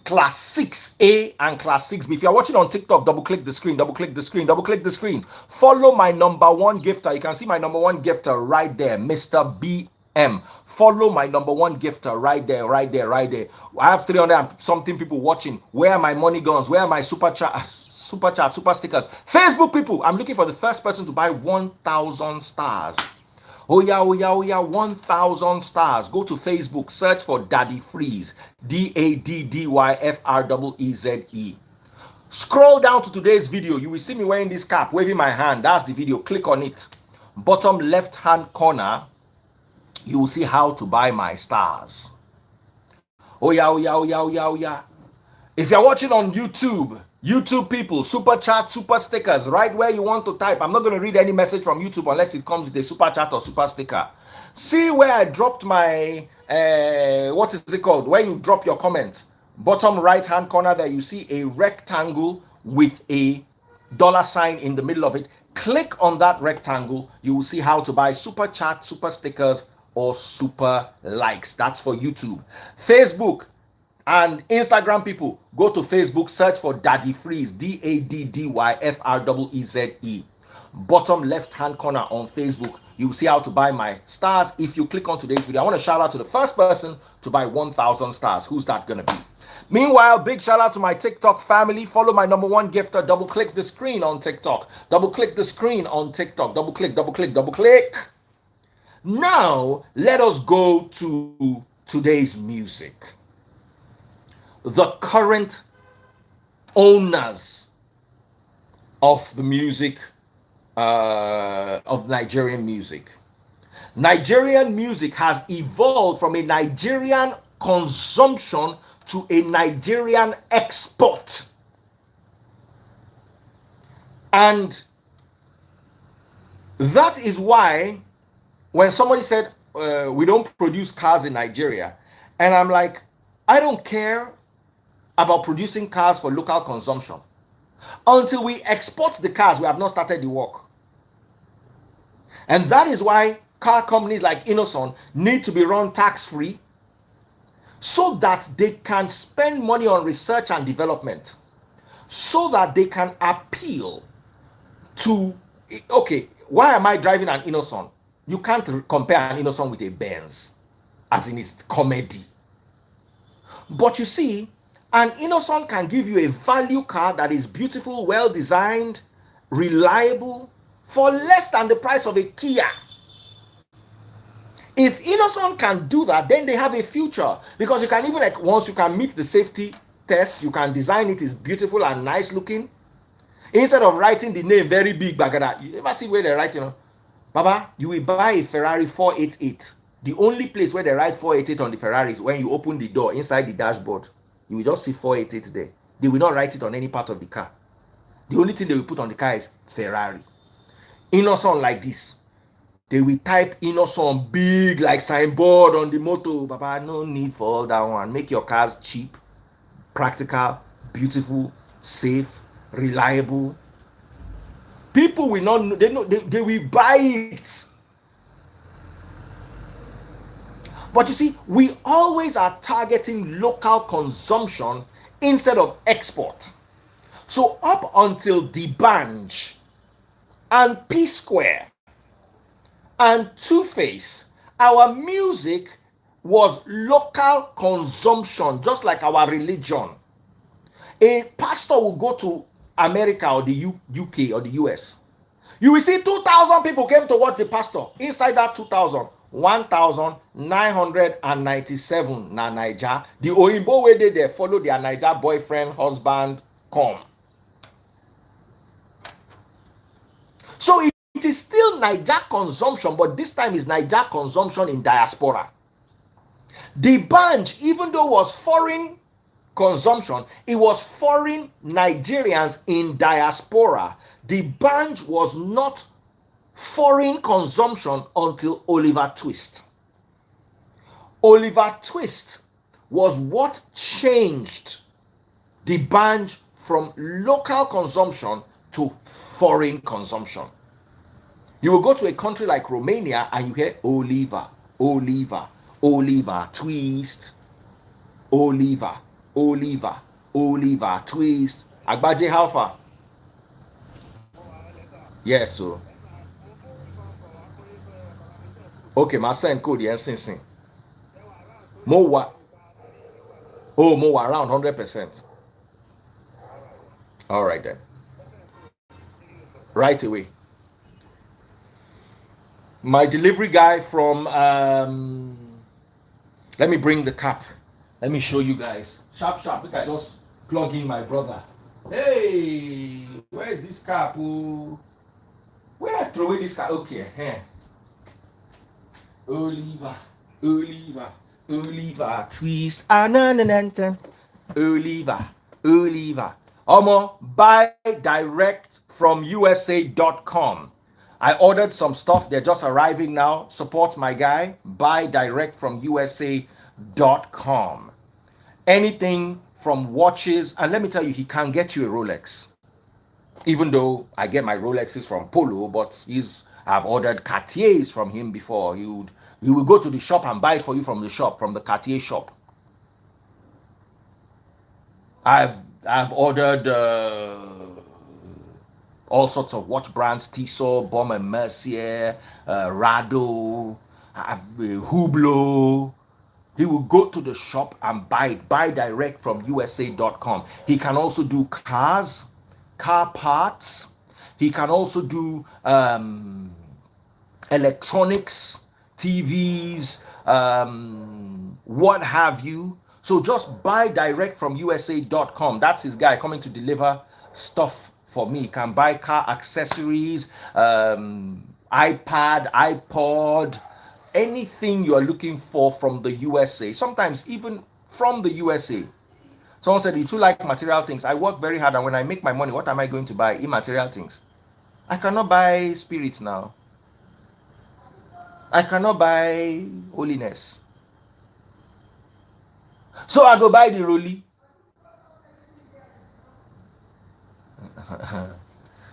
Speaker 1: class 6A and class 6B, if you're watching on TikTok, double click the screen, double click the screen, double click the screen. Follow my number one gifter. You can see my number one gifter right there, Mr. BM. Follow my number one gifter right there, right there, right there. I have 300 and something people watching. Where are my money guns? Where are my super chat, super stickers? Facebook people, I'm looking for the first person to buy 1,000 stars. Oh yeah, 1,000 stars. Go to Facebook, search for Daddy Freeze. DADDYFREEZE. Scroll down to today's video. You will see me wearing this cap, waving my hand. That's the video. Click on it. Bottom left hand corner, you will see how to buy my stars. Oh yeah. If you're watching on YouTube, YouTube people, super chat, super stickers, right where you want to type. I'm not going to read any message from YouTube unless it comes with a super chat or super sticker. See where I dropped my, what is it called? Where you drop your comments. Bottom right hand corner there, you see a rectangle with a $sign in the middle of it. Click on that rectangle. You will see how to buy super chat, super stickers, or super likes. That's for YouTube. Facebook and Instagram people, go to Facebook, search for Daddy Freeze, DADDYFREEZE. Bottom left hand corner on Facebook, you'll see how to buy my stars. If you click on today's video, I want to shout out to the first person to buy 1,000 stars. Who's that gonna be? Meanwhile, big shout out to my TikTok family. Follow my number one gifter. Double click the screen on TikTok. Double click the screen on TikTok. Double click, double click, double click. Now, let us go to today's music. The current owners of the music, of Nigerian music. Nigerian music has evolved from a Nigerian consumption to a Nigerian export. And that is why when somebody said, we don't produce cars in Nigeria, and I'm like, I don't care about producing cars for local consumption. Until we export the cars, we have not started the work. And that is why car companies like Innoson need to be run tax-free so that they can spend money on research and development, so that they can appeal to, okay, why am I driving an Innoson? You can't compare an Innoson with a Benz, as in its comedy. But you see, an Innoson can give you a value car that is beautiful, well designed, reliable, for less than the price of a Kia. If Innoson can do that, then they have a future, because you can even, like, once you can meet the safety test, you can design it is beautiful and nice looking. Instead of writing the name very big, bagada, you never see where they write, Baba, you will buy a Ferrari 488. The only place where they write 488 on the Ferrari is when you open the door inside the dashboard. You will just see 488 there. They will not write it on any part of the car. The only thing they will put on the car is Ferrari. Innoson like this. They will type Innoson big like signboard on the motor. Baba, no need for all that one. Make your cars cheap, practical, beautiful, safe, reliable. People will not know, they will buy it. But you see, we always are targeting local consumption instead of export. So up until D'banj and P Square and Two Face, our music was local consumption, just like our religion. A pastor will go to America or the UK or the US. You will see 2,000 people came to watch the pastor. Inside that 2,000, 1,997 na Naija. The Oyinbo way they follow their Naija boyfriend, husband, come. So it is still Naija consumption, but this time is Naija consumption in diaspora. D'banj, even though it was foreign consumption, it was foreign Nigerians in diaspora. D'banj was not foreign consumption until Oliver Twist. Oliver Twist was what changed D'banj from local consumption to foreign consumption. You will go to a country like Romania and you hear Oliver, Oliver, Oliver Twist, Oliver, Oliver, Oliver Twist. Agbaje, how far? Yes, so. Okay, my send code yes, sing. More. Oh, more around 100%. All right then. Right away. My delivery guy from let me bring the cap. Let me show you guys. Sharp. We can just plug in my brother. Hey, where is this cap? Where I throw away this cap? Okay, here. Oliver, Twist. Oliver. Buy direct from USA.com. I ordered some stuff. They're just arriving now. Support my guy. Buy direct from USA.com. Anything from watches. And let me tell you, he can get you a Rolex. Even though I get my Rolexes from Polo, but I've ordered Cartiers from him before. He will go to the shop and buy it for you from the shop, from the Cartier shop. I've ordered all sorts of watch brands: Tissot, Baume & Mercier, Rado, Hublot. He will go to the shop and buy it. Buy direct from USA.com. He can also do cars, car parts. He can also do electronics, TVs, what have you. So just buy direct from USA.com. That's his guy coming to deliver stuff for me. You can buy car accessories, iPad, iPod, anything you are looking for from the USA. Sometimes even from the USA. Someone said, you too like material things. I work very hard, and when I make my money, what am I going to buy? Immaterial things. I cannot buy spirits now. I cannot buy holiness. So I go buy the rolly.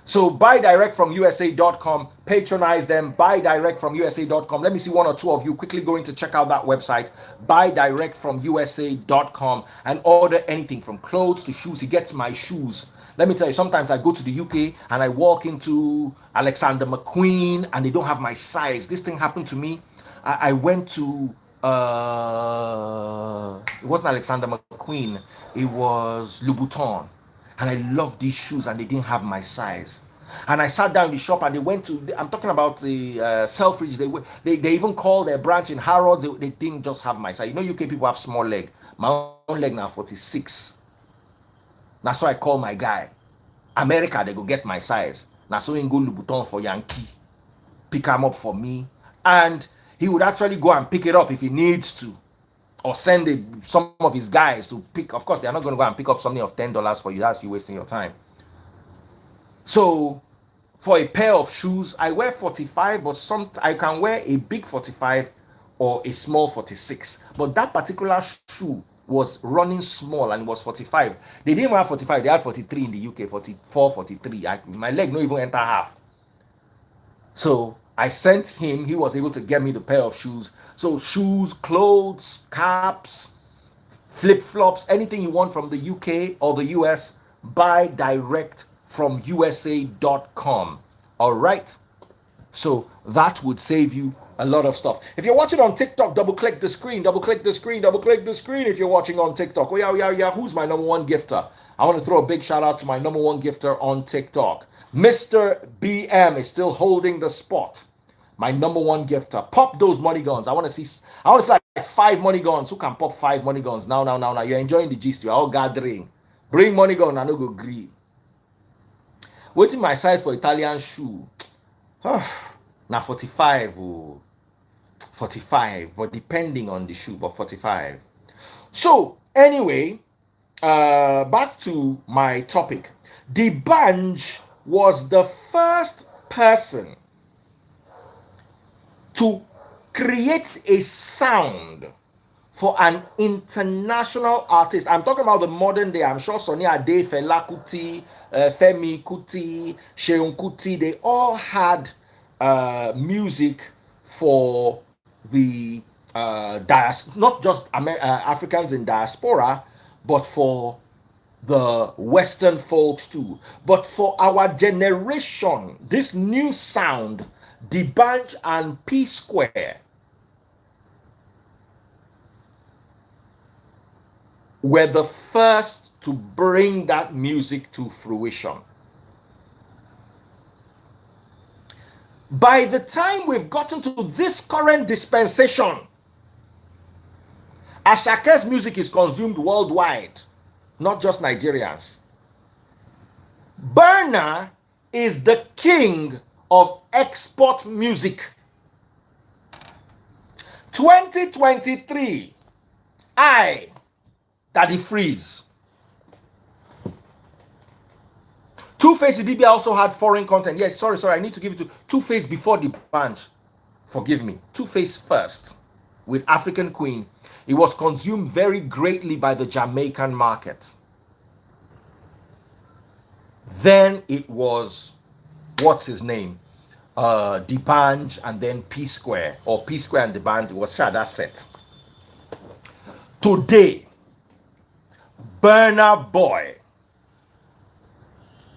Speaker 1: So buy direct from USA.com, patronize them, buy direct from USA.com. Let me see one or two of you quickly going to check out that website, buy direct from USA.com, and order anything from clothes to shoes. He gets my shoes. Let me tell you, sometimes I go to the UK and I walk into Alexander McQueen and they don't have my size. This thing happened to me. I went to it wasn't Alexander McQueen, it was Louboutin, and I love these shoes and they didn't have my size. And I sat down in the shop and they went to, I'm talking about the Selfridge. They even called their branch in Harrods. They didn't just have my size. You know, UK people have small leg. My own leg now 46. That's why I call my guy. America, they go get my size. Now so in go Louboutin for Yankee. Pick him up for me. And he would actually go and pick it up if he needs to. Or send some of his guys to pick. Of course, they're not going to go and pick up something of $10 for you. That's you wasting your time. So for a pair of shoes, I wear 45, but I can wear a big 45 or a small 46. But that particular shoe was running small and it was 45. They didn't have 45, they had 43 in the UK, 44, 43. My leg no even enter half. So I sent him, he was able to get me the pair of shoes. So shoes, clothes, caps, flip-flops, anything you want from the UK or the US, buy direct from USA.com. All right. So that would save you a lot of stuff. If you're watching on TikTok, double click the screen, double click the screen, double click the screen. If you're watching on TikTok, oh yeah, who's my number one gifter? I want to throw a big shout out to my number one gifter on TikTok. Mr. BM is still holding the spot. My number one gifter. Pop those money guns. I want to see like 5 money guns. Who can pop 5 money guns? Now. You're enjoying the gist. You're all gathering. Bring money gun. I no go gree. Waiting my size for Italian shoe. Now 45. 45. But depending on the shoe. But 45. So anyway, back to my topic. D'banj was the first person to create a sound for an international artist. I'm talking about the modern day. I'm sure Sonny Ade, Fela Kuti, Femi Kuti, Seun Kuti, they all had music for the not just Africans in diaspora, but for the Western folks too. But for our generation, this new sound, D'banj and P Square, were the first to bring that music to fruition. By the time we've gotten to this current dispensation, Ashake's music is consumed worldwide, not just Nigerians. Burna is the king of export music. 2023, Daddy Freeze. Two-Face BB also had foreign content. Yes, sorry, I need to give it to Two-Face before D'banj. Forgive me. Two-Face first with African Queen. It was consumed very greatly by the Jamaican market. Then it was, what's his name? D'banj and then P Square, or P Square and D'banj. It was that set. Today, Burna Boy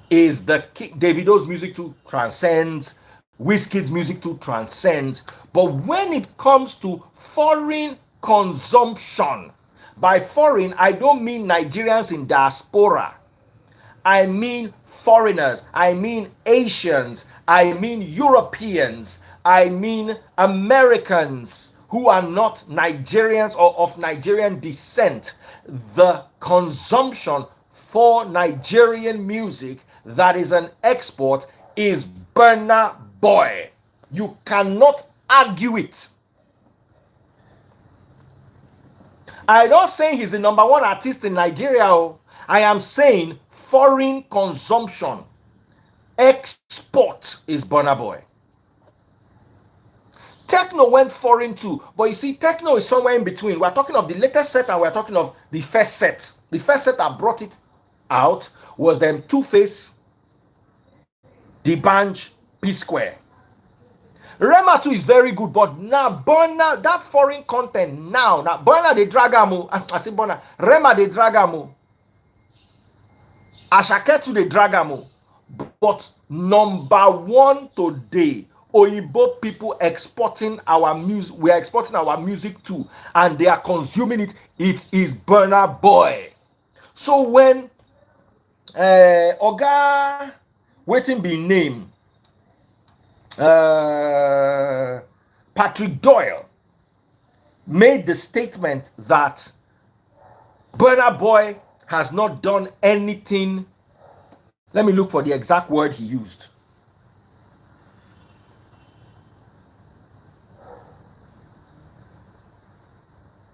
Speaker 1: is the king. Davido's music too transcends. Wizkid's music too transcends. But when it comes to foreign consumption, by foreign, I don't mean Nigerians in diaspora. I mean foreigners. I mean Asians. I mean Europeans. I mean Americans who are not Nigerians or of Nigerian descent. The consumption for Nigerian music that is an export is Burna Boy. You cannot argue it. I'm not saying he's the number one artist in Nigeria. I am saying foreign consumption, export is Burna Boy. Techno went foreign too, but you see, techno is somewhere in between. We're talking of the latest set and we're talking of the first set. The first set that brought it out was them Two-Face, D'banj, P Square. Rema too is very good, but now Burna, that foreign content now Burna they drag am. I say Burna, Rema they drag am. Ashake too they drag am. But number one today, Oyibo people exporting our music. We are exporting our music too, and they are consuming it. It is Burna Boy. So when waiting be name Patrick Doyle made the statement that Burna Boy has not done anything. Let me look for the exact word he used.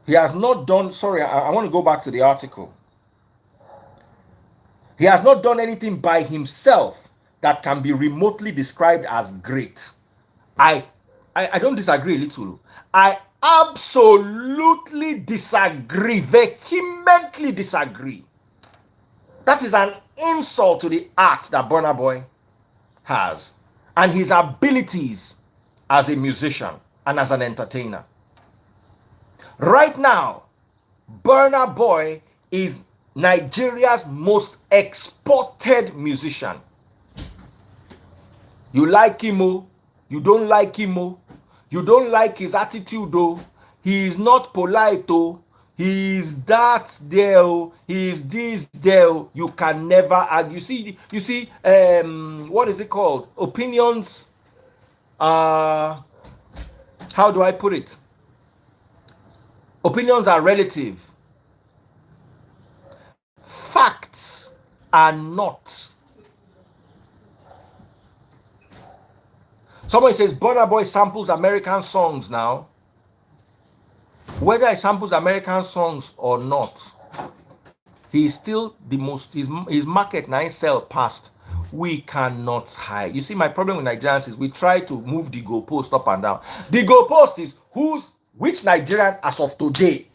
Speaker 1: He has not done, sorry, I want to go back to the article. He has not done anything by himself that can be remotely described as great. I don't disagree a little. I absolutely disagree, vehemently disagree. That is an insult to the art that Burna Boy has and his abilities as a musician and as an entertainer. Right now, Burna Boy is Nigeria's most exported musician. You like him, oh, you don't like him, oh, you don't like his attitude, oh, he is not polite, oh, he is that there, oh, he is this there, oh. You can never argue. You see, what is it called? Opinions. How do I put it? Opinions are relative. Facts are not. Somebody says Burna Boy samples American songs now. Whether he samples American songs or not, he is still the most, his market now sell past. We cannot hide. You see, my problem with Nigerians is we try to move the goalpost up and down. The goalpost is which Nigerian as of today.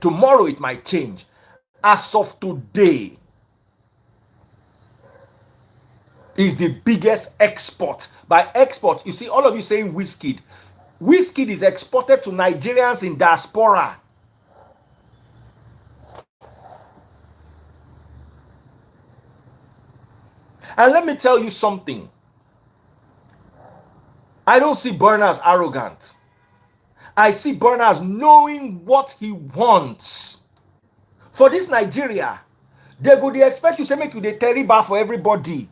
Speaker 1: Tomorrow it might change. As of today is the biggest export. By export, you see all of you saying Wizkid. Wizkid is exported to Nigerians in diaspora. And let me tell you something. I don't see Burna as arrogant. I see Burna as knowing what he wants. For this Nigeria, they expect you to make you the terrible for everybody.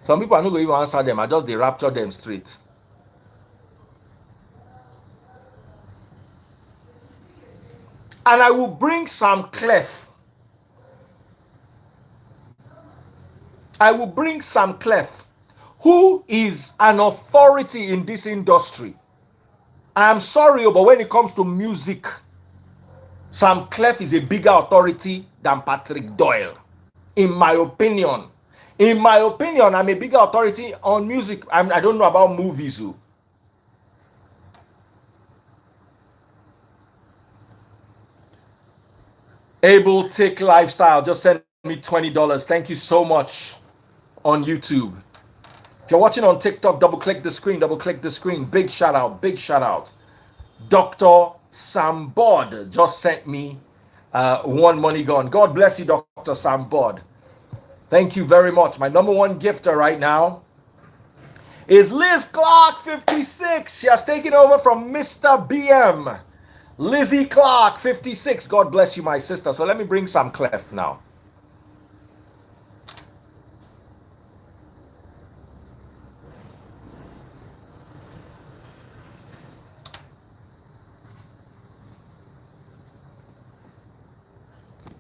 Speaker 1: Some people are not going to even answer them. I just they rapture them straight. And I will bring Sam Clef. I will bring Sam Clef, who is an authority in this industry. I am sorry, but when it comes to music, Sam Clef is a bigger authority than Patrick Doyle. In my opinion. In my opinion, I'm a bigger authority on music. I don't know about movies. Able Tick Lifestyle just sent me $20. Thank you so much on YouTube. If you're watching on TikTok, double click the screen, Big shout out, big shout out. Dr. Sambod just sent me one money gone. God bless you, Dr. Sambod. Thank you very much. My number one gifter right now is Liz Clark 56. She has taken over from Mr. BM. Lizzie Clark 56. God bless you, my sister. So let me bring Sam Clef now.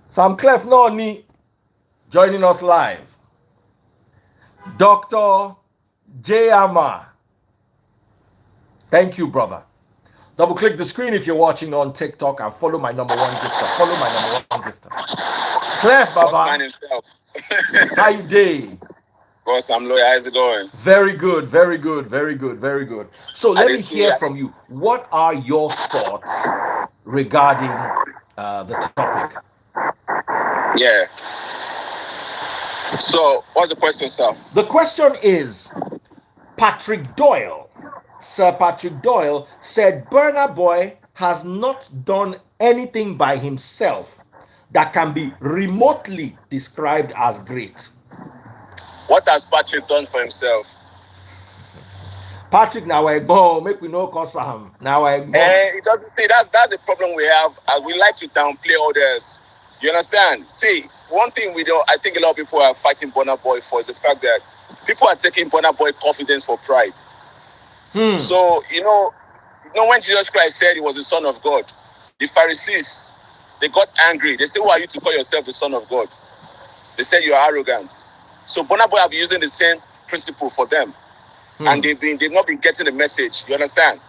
Speaker 1: Sam Clef Noni joining us live. Dr. Jayama. Thank you, brother. Double click the screen if you're watching on TikTok and follow my number one gifter. Follow my number one gifter. Clef, Baba. How you doing?
Speaker 2: Boss, I'm loyal. How's it going?
Speaker 1: Very good, very good, very good, very good. So let me hear from you. What are your thoughts regarding the topic?
Speaker 2: Yeah. So, what's the question, sir?
Speaker 1: The question is, Patrick Doyle, Sir Patrick Doyle said Burna Boy has not done anything by himself that can be remotely described as great.
Speaker 2: What has Patrick done for himself?
Speaker 1: Patrick, now I go, make we no cause him. Now I go.
Speaker 3: It doesn't see that's the problem we have. We like to downplay others. You understand? See, one thing we don't I think a lot of people are fighting Burna Boy for is the fact that people are taking Burna Boy confidence for pride. So, when Jesus Christ said he was the Son of God, the Pharisees, they got angry. They said, who are you to call yourself the Son of God? They said you are arrogant. So Burna Boy have been using the same principle for them. And they've not been getting the message. You understand?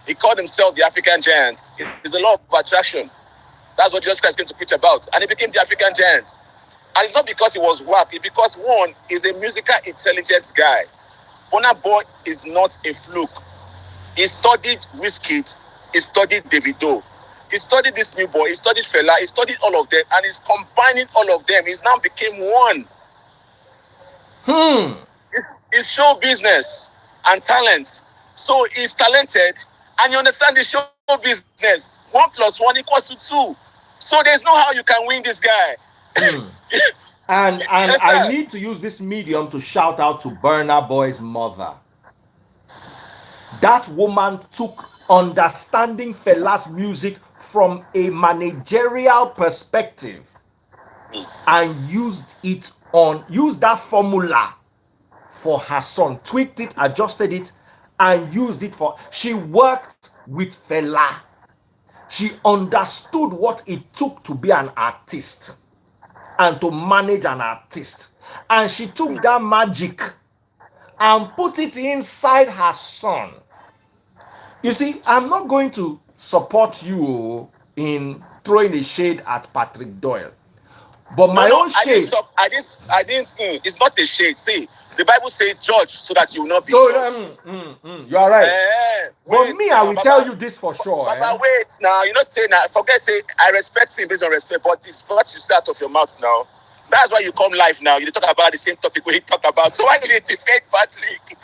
Speaker 3: He called himself the African giant. It's a law of attraction. That's what Jesus Christ came to preach about. And he became the African giant. And it's not because he was whack. It's because, one, he's a musical intelligent guy. Burna Boy is not a fluke. He studied Wizkid. He studied Davido. He studied this new boy. He studied Fela. He studied all of them. And he's combining all of them. He's now became one. It's show business and talent. So he's talented. And you understand the show business. 1 + 1 = 2. So there's no how you can win this guy.
Speaker 1: And I need to use this medium to shout out to Burna Boy's mother. That woman took understanding Fela's music from a managerial perspective and used that formula for her son, tweaked it, adjusted it, and used it for. She worked with Fela. She understood what it took to be an artist and to manage an artist. And she took that magic and put it inside her son. You see, I'm not going to support you in throwing a shade at Patrick Doyle. But my own shade.
Speaker 3: I didn't see. It's not a shade. See, the Bible says judge so that you will not be judged.
Speaker 1: You are right. But me, I will tell you this for sure.
Speaker 3: Baba, wait now. You not say now. Forget say I respect him based on respect, but this what you say out of your mouth now. That's why you come live now. You talk about the same topic we talk about. So why do you defend Patrick?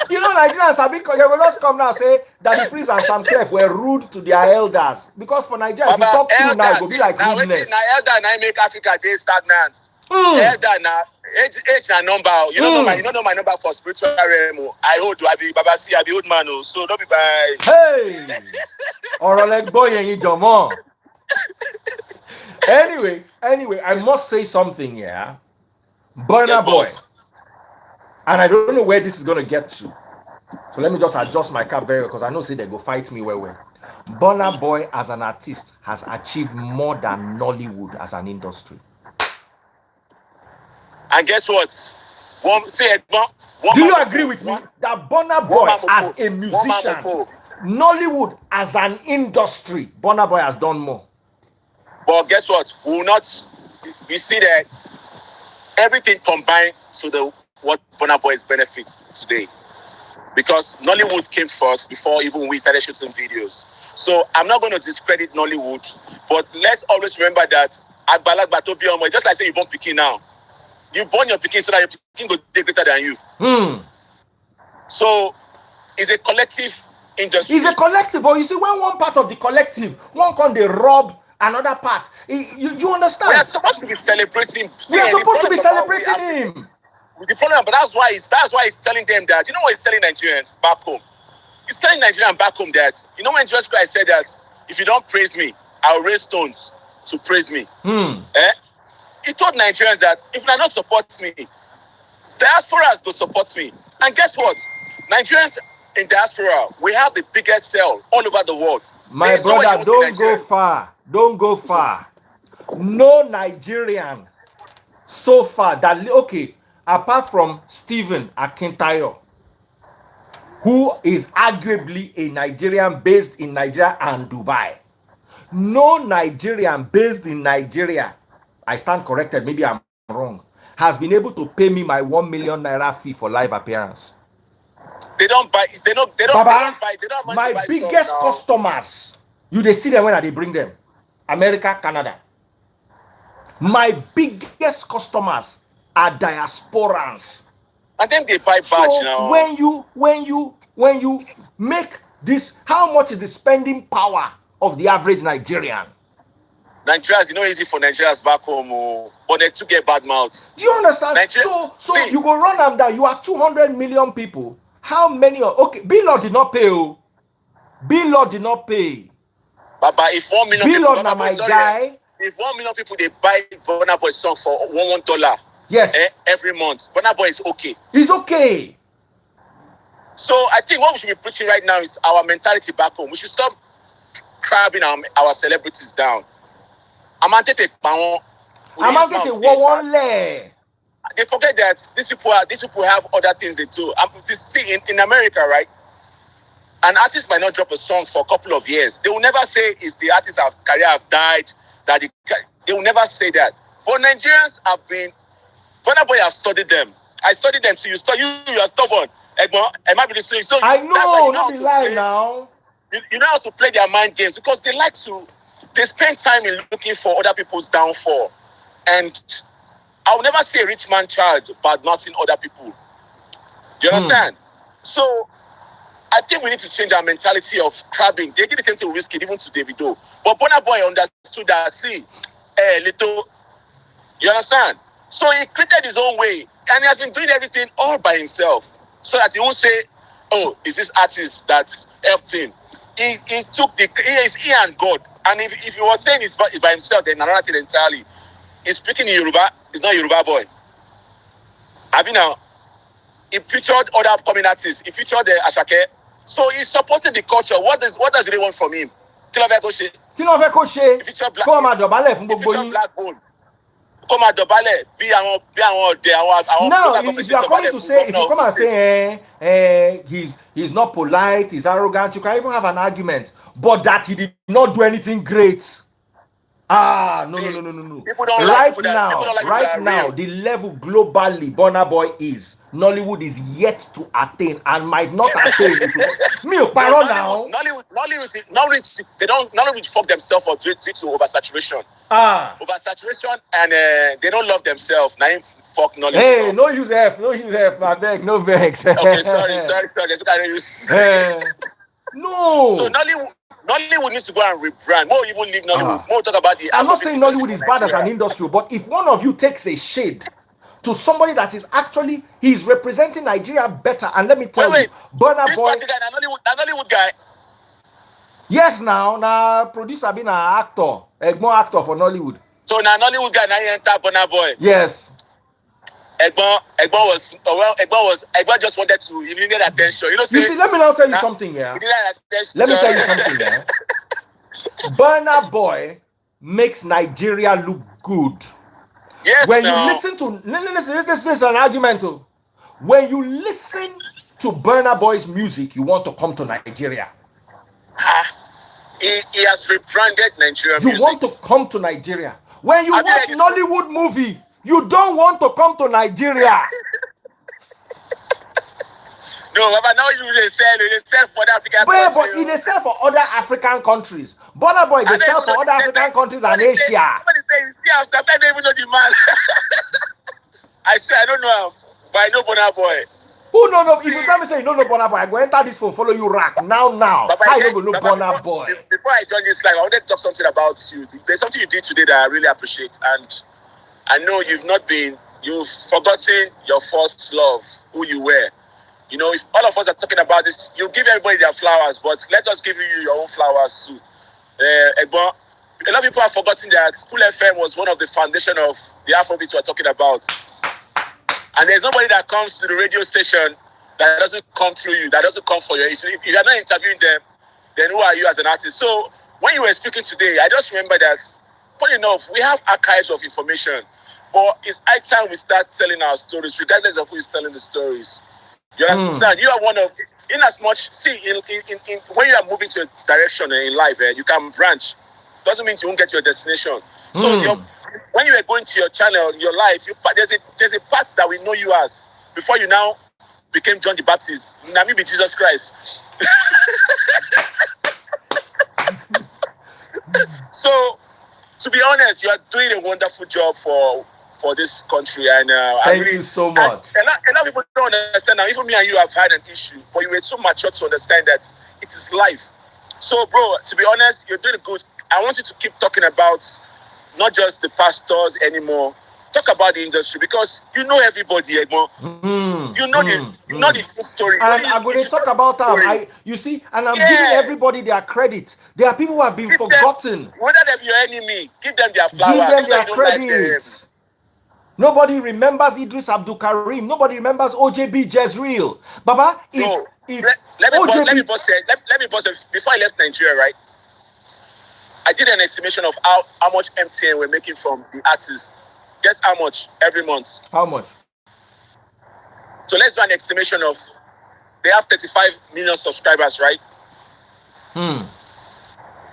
Speaker 1: Nigerians have been. They will just come now and say that the Freeze and Sam Clef were rude to their elders. Because for Nigeria, if you talk to now, it will be like rudeness.
Speaker 3: Now elder now make Africa day stagnant. Elder now age na number. You don't know my number for spiritual realm. I hold I be Baba C, I be old man. So don't be by.
Speaker 1: Hey, or like boy and Jomo. Anyway, I must say something here. Burna Boy. And I don't know where this is going to get to. So let me just adjust my cap very well because I know say they go fight me well. Burna Boy as an artist has achieved more than Nollywood as an industry.
Speaker 3: And guess what?
Speaker 1: Do you agree with me that Burna Boy as a musician, Nollywood as an industry, Burna Boy has done more?
Speaker 3: But guess what? We will not. You see that everything combined to what Burna Boy's benefits today, because Nollywood came first before even we started shooting videos. So I'm not going to discredit Nollywood, but let's always remember that Agbalagba to be on, just like say you born Pikin now, you born your Pikin so that your Pikin go be greater than you. So it's a collective industry.
Speaker 1: It's a collective, but you see, when one part of the collective, one can they rob another part. You understand?
Speaker 3: We are supposed to be celebrating.
Speaker 1: We are supposed to be celebrating him.
Speaker 3: The problem, but that's why he's telling them that. You know what he's telling Nigerians back home? He's telling Nigerians back home that, when Jesus Christ said that, if you don't praise me, I'll raise stones to praise me. He told Nigerians that if you don't support me, diasporas will support me. And guess what? Nigerians in diaspora, we have the biggest cell all over the world.
Speaker 1: My brother, don't go far. Don't go far. No Nigerian so far that, okay, apart from Stephen Akintayo, who is arguably a Nigerian based in Nigeria and Dubai. No Nigerian based in Nigeria, I stand corrected, maybe I'm wrong, has been able to pay me my 1 million naira fee for live appearance.
Speaker 3: They don't buy. They don't
Speaker 1: Baba,
Speaker 3: buy. They don't
Speaker 1: my biggest customers, they see them when they bring them. America, Canada. My biggest customers are diasporans.
Speaker 3: And then they buy badge now.
Speaker 1: When you make this, how much is the spending power of the average Nigerian?
Speaker 3: Nigerians, easy for Nigerians back home, but they too get bad mouths.
Speaker 1: Do you understand?
Speaker 3: Nigeria,
Speaker 1: so you go run them down. You are 200 million people. How many? Okay, Bill did not pay. Oh, Bill did not pay.
Speaker 3: Baba, if 1 million
Speaker 1: Bill
Speaker 3: people,
Speaker 1: na my guy.
Speaker 3: If 1 million people they buy Burna Boy song for $1,
Speaker 1: yes,
Speaker 3: every month, Burna Boy is okay.
Speaker 1: It's okay.
Speaker 3: So I think what we should be preaching right now is our mentality back home. We should stop crabbing our celebrities down. They forget that these people have other things they do. See, in America, right? An artist might not drop a song for a couple of years. They will never say it's the artist's career have died. They will never say that. But Nigerians have been. Burna Boy have studied them. I studied them. So you are stubborn. So
Speaker 1: I know, not be lying now.
Speaker 3: You know how to play their mind games because they spend time in looking for other people's downfall. And I will never see a rich man child bad mouthing other people. You understand? So I think we need to change our mentality of crabbing. They did the same thing with Wizkid, even to Davido. But Burna Boy understood that, little, you understand? So he created his own way, and he has been doing everything all by himself. So that he won't say, oh, is this artist that helped him? He is he and God. And if he was saying it's by himself, then another thing entirely. He's speaking in Yoruba, he's not a Yoruba boy. He featured other upcoming artists. He featured the Ashake. So he supported the culture. What does he want from him? Kí ló fẹ́ kó ṣe? He featured Black Bone. Come at Dobale, be our
Speaker 1: now, if you are coming to say, if you come and say, he's not polite, he's arrogant, you can even have an argument. But that he did not do anything great. No. Right now, the level globally Burna Boy is, Nollywood is yet to attain and might not attain.
Speaker 3: Nollywood fuck themselves or due to oversaturation. Oversaturation and they don't love themselves. Now fuck Nollywood.
Speaker 1: Hey, no use F, I beg, no vex.
Speaker 3: Okay, sorry.
Speaker 1: No.
Speaker 3: So Nollywood needs to go and rebrand. More even leave Nollywood. More talk about the.
Speaker 1: I'm not saying Nollywood is bad as an industry, but if one of you takes a shade to somebody that is actually he's representing Nigeria better, and let me tell you, Burna Boy,
Speaker 3: Nollywood guy.
Speaker 1: Yes, now producer being an actor, more actor for Nollywood.
Speaker 3: So now Nollywood guy now he enter Burna Boy.
Speaker 1: Yes.
Speaker 3: Egbon just wanted to, he needed attention. You
Speaker 1: see, let me now tell you something here. Let me tell you something here. Burna Boy makes Nigeria look good.
Speaker 3: Yes,
Speaker 1: when you listen to, this is an argument. When you listen to Burna Boy's music, you want to come to Nigeria.
Speaker 3: He has rebranded Nigeria music.
Speaker 1: You want to come to Nigeria. When you watch Nollywood movie, you don't want to come to Nigeria.
Speaker 3: No, but now they sell for the African countries.
Speaker 1: But they sell for other African countries. Burna Boy, they sell for other African countries and Asia.
Speaker 3: Somebody say, you see, sometimes I don't even know the man. I swear, I don't know him, but I know Burna Boy.
Speaker 1: Who no? If you tell me say you don't know Burna Boy, I go enter this phone, follow you rack now. I don't know Burna Boy.
Speaker 3: Before I join this live, I wanted to talk something about you. There's something you did today that I really appreciate, and I know you've forgotten your first love, who you were. You know, if all of us are talking about this, you give everybody their flowers, but let us give you your own flowers too. Egbon, a lot of people have forgotten that School FM was one of the foundation of the Afrobeat we're talking about. And there's nobody that comes to the radio station that doesn't come through you, that doesn't come for you. If you're not interviewing them, then who are you as an artist? So when you were speaking today, I just remember that, funny enough, we have archives of information, but it's high time we start telling our stories, regardless of who is telling the stories. You understand? You are one of, in as much, see, when you are moving to a direction in life, you can branch. Doesn't mean you won't get to your destination. So when you are going to your channel, your life, there's a path that we know you as. Before you now became John the Baptist, now me be Jesus Christ. So, to be honest, you are doing a wonderful job for this country, and
Speaker 1: thank you so much.
Speaker 3: A lot of people don't understand now. Even me and you have had an issue, but you were so mature to understand that it is life. So, bro, to be honest, you're doing good. I want you to keep talking about not just the pastors anymore. Talk about the industry because you know everybody, Egmo. You know the full story.
Speaker 1: And I'm going to talk about them. You see, and I'm giving everybody their credit. There are people who have been forgotten.
Speaker 3: Whether they're your enemy, give them their flowers.
Speaker 1: Give them their credit. Nobody remembers Idris Abdul Karim. Nobody remembers OJB Jezreel. Baba,
Speaker 3: let me bust it. Before I left Nigeria, right? I did an estimation of how much MTN we're making from the artists. Guess how much every month?
Speaker 1: How much?
Speaker 3: So let's do an estimation of they have 35 million subscribers, right?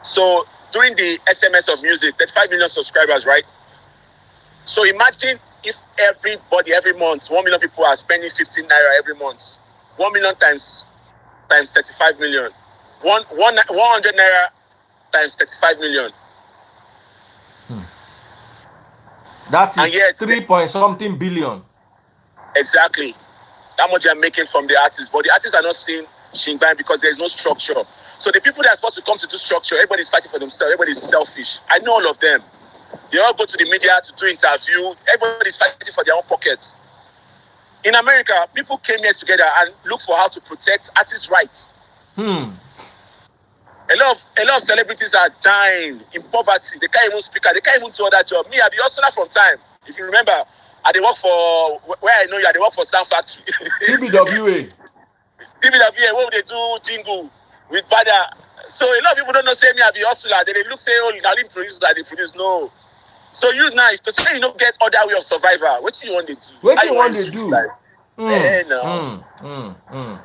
Speaker 3: So during the SMS of music, 35 million subscribers, right? So imagine if everybody every month, 1 million people are spending 15 naira every month. 1 million times 35 million. 100 naira times 35 million.
Speaker 1: That is 3 point something billion.
Speaker 3: Exactly. That much they're making from the artists. But the artists are not seeing Shingban because there's no structure. So the people that are supposed to come to do structure, everybody's fighting for themselves. Everybody's selfish. I know all of them. They all go to the media to do interview. Everybody's fighting for their own pockets. In America, people came here together and looked for how to protect artists' rights. A lot of celebrities are dying in poverty. They can't even speak. They can't even do other job. Me, I be hustler from time. If you remember, I dey work for where I know you. I dey work for Sound Factory.
Speaker 1: TBWA.
Speaker 3: TBWA. What they do jingle with Bada. So a lot of people don't know. Say me, I be hustler. They look say, oh, you can produce that. They produce no. So you now, if to say you don't get other way of survivor, what do you want to do?
Speaker 1: What do you want to do?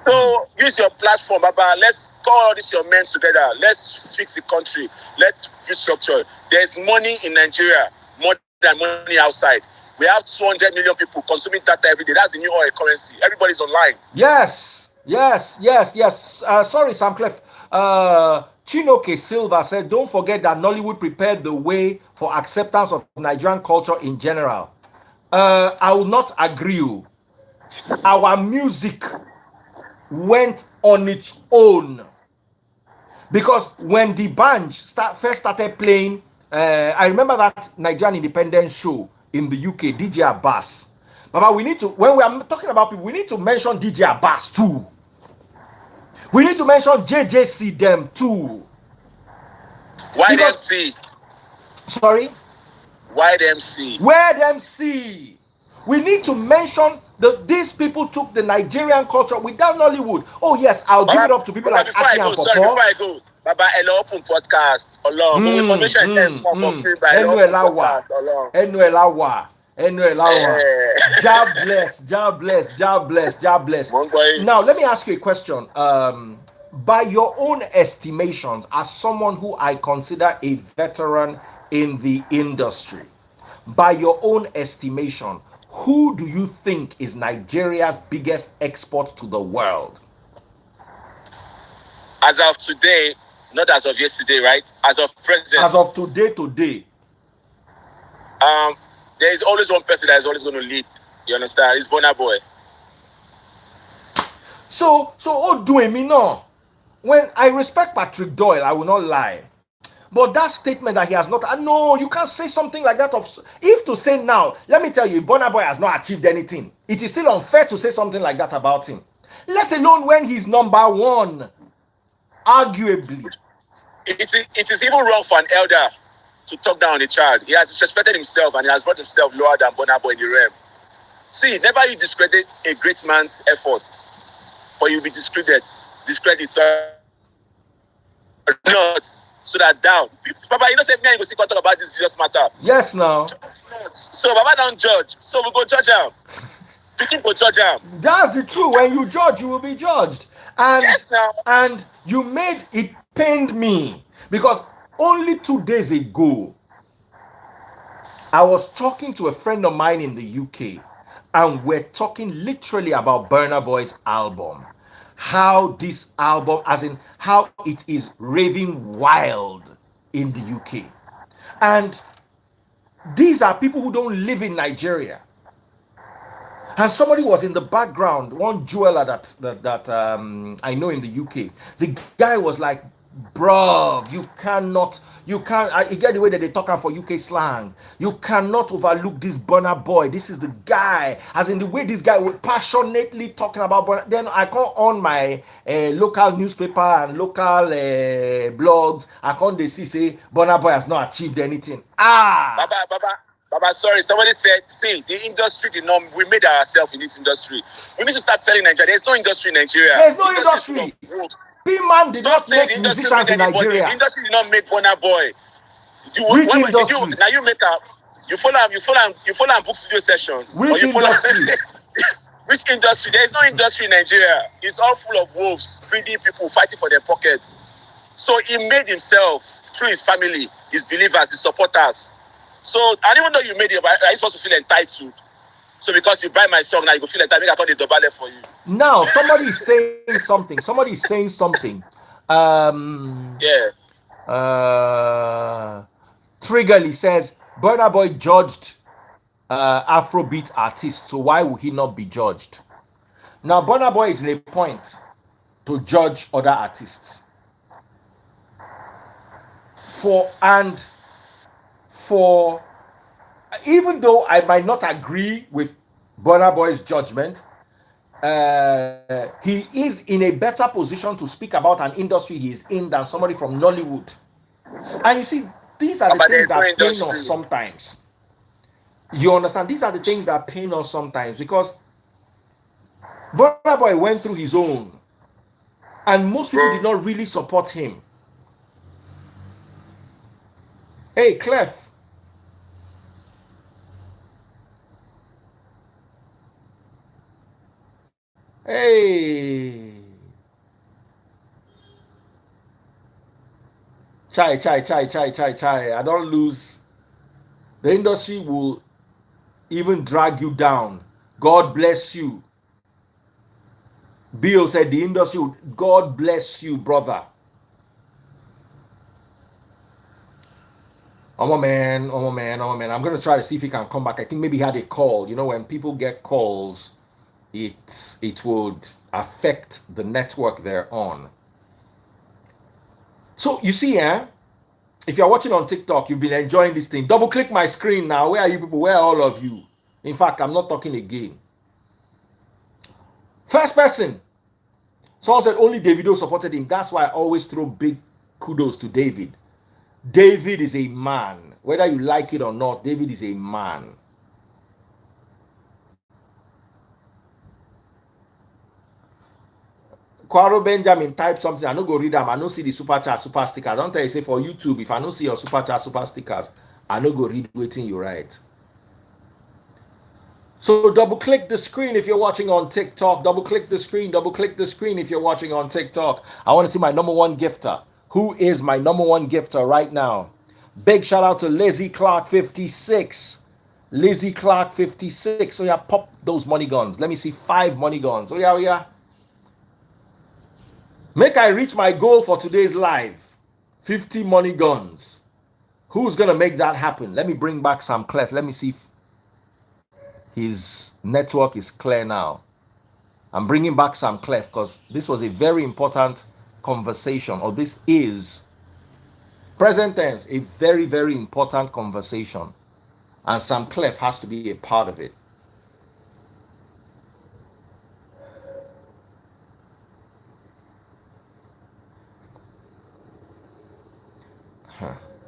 Speaker 3: So use your platform, Baba. Let's call all this your men together. Let's fix the country. Let's restructure. There's money in Nigeria more than money outside. We have 200 million people consuming data every day. That's the new oil currency. Everybody's online.
Speaker 1: Yes. Sorry, Sam Clef. Chinoke Silva said, don't forget that Nollywood prepared the way for acceptance of Nigerian culture in general. I will not agree. Our music went on its own. Because when the band first started playing, I remember that Nigerian independence show in the UK, DJ Abbas. Baba, we need to, when we are talking about people, we need to mention DJ Abbas too. We need to mention JJC them too.
Speaker 3: YMC.
Speaker 1: Sorry?
Speaker 3: YMC.
Speaker 1: Where them see? We need to mention these people took the Nigerian culture without Nollywood. Oh yes, I'll give it up to people like Aki and Popo.
Speaker 3: Before I go, Baba, hello, open podcast. Information
Speaker 1: God bless. Now, let me ask you a question. By your own estimations, as someone who I consider a veteran in the industry, by your own estimation, who do you think is Nigeria's biggest export to the world?
Speaker 3: As of today, not as of yesterday, right? As of present.
Speaker 1: As of today.
Speaker 3: There is always one person that is always going to lead. You understand? It's Burna Boy.
Speaker 1: So doing me no. When I respect Patrick Doyle, I will not lie. But that statement that he has not, no, you can't say something like that. If to say now, let me tell you, Burna Boy has not achieved anything. It is still unfair to say something like that about him. Let alone when he's number one, arguably.
Speaker 3: It is even wrong for an elder to talk down on a child. He has disrespected himself and he has brought himself lower than Burna Boy in the realm. See, never you discredit a great man's effort, for you'll be discredited. So that down. Papa, you know, say me and you go still talk about this Jesus matter.
Speaker 1: Yes, now.
Speaker 3: So Baba don't judge. So we go judge him. People judge him.
Speaker 1: That's the truth. When you judge, you will be judged. And
Speaker 3: yes, now.
Speaker 1: And you made it pained me because only 2 days ago, I was talking to a friend of mine in the UK, and we're talking literally about Burna Boy's album. How this album, as in how it is raving wild in the UK. And these are people who don't live in Nigeria. And somebody was in the background, one jeweler that I know in the UK. The guy was like, Bro, you can't, you get the way that they talk for UK slang. You cannot overlook this Burna boy. This is the guy, as in the way this guy would passionately talking about Burna. Then I come on my local newspaper and local blogs. I come they say Burna boy has not achieved anything.
Speaker 3: Baba, sorry. Somebody said, see, the industry did not, we made ourselves in this industry. We need to start telling Nigeria. There's no industry in Nigeria.
Speaker 1: There's no industry. B-Man did not make musicians in Nigeria.
Speaker 3: The industry did not make Burna boy.
Speaker 1: Which industry?
Speaker 3: Now you make up. You follow a book studio session.
Speaker 1: Which industry?
Speaker 3: Which industry? There is no industry in Nigeria. It's all full of wolves, greedy people fighting for their pockets. So he made himself through his family, his believers, his supporters. So, and even though you made it, are you supposed to feel entitled? So because you buy my song now, you go feel entitled. I got the double for you.
Speaker 1: Now somebody is saying something. Somebody is saying something. Triggerly says Burna Boy judged Afrobeat artists, so why would he not be judged? Now Burna Boy is in a point to judge other artists for even though I might not agree with Burna Boy's judgment, he is in a better position to speak about an industry he is in than somebody from Nollywood. And you see, these are the things that pain us sometimes. You understand? These are the things that pain us sometimes because Burna Boy went through his own, and most people did not really support him. Hey, Clef. Hey. Chai. I don't lose. The industry will even drag you down. God bless you. Bill said the industry will, God bless you, brother. Oh man. I'm going to try to see if he can come back. I think maybe he had a call. You know, when people get calls, it would affect the network they're on. So you see, if you're watching on TikTok, you've been enjoying this thing. Double click my screen now. Where are you people? Where are all of you? In fact, I'm not talking again. First person. Someone said only Davido supported him. That's why I always throw big kudos to David. David is a man. Whether you like it or not, David is a man. Kwaro Benjamin type something. I no go read them. I no see the super chat, super stickers. Don't tell you say for YouTube. If I no see your super chat, super stickers, I no go read waiting you write. So double click the screen if you're watching on TikTok. Double click the screen. Double click the screen if you're watching on TikTok. I want to see my number one gifter. Who is my number one gifter right now? Big shout out to Lizzie Clark 56. Lizzie Clark 56. So yeah, pop those money guns. Let me see 5 money guns. Oh yeah. Make I reach my goal for today's live. 50 money guns. Who's going to make that happen? Let me bring back Sam Clef. Let me see if his network is clear now. I'm bringing back Sam Clef because this was a very important conversation, or this is, present tense, a very, very important conversation. And Sam Clef has to be a part of it.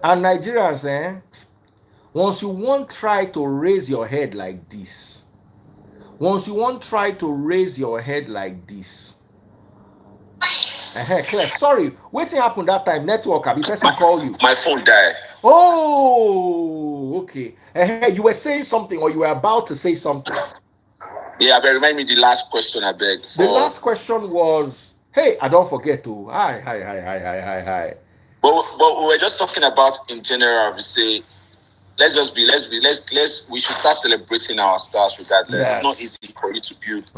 Speaker 1: And Nigerians, once you won't try to raise your head like this, Clef, sorry, what happened that time? Network, I be person call you.
Speaker 3: My phone died.
Speaker 1: Oh, okay. You were saying something, or you were about to say something.
Speaker 3: Yeah, but remind me the last question, I beg.
Speaker 1: The last question was, hey, I don't forget to. Hi.
Speaker 3: But we were just talking about in general. We say, we should start celebrating our stars regardless. Yes. It's not easy for you to build.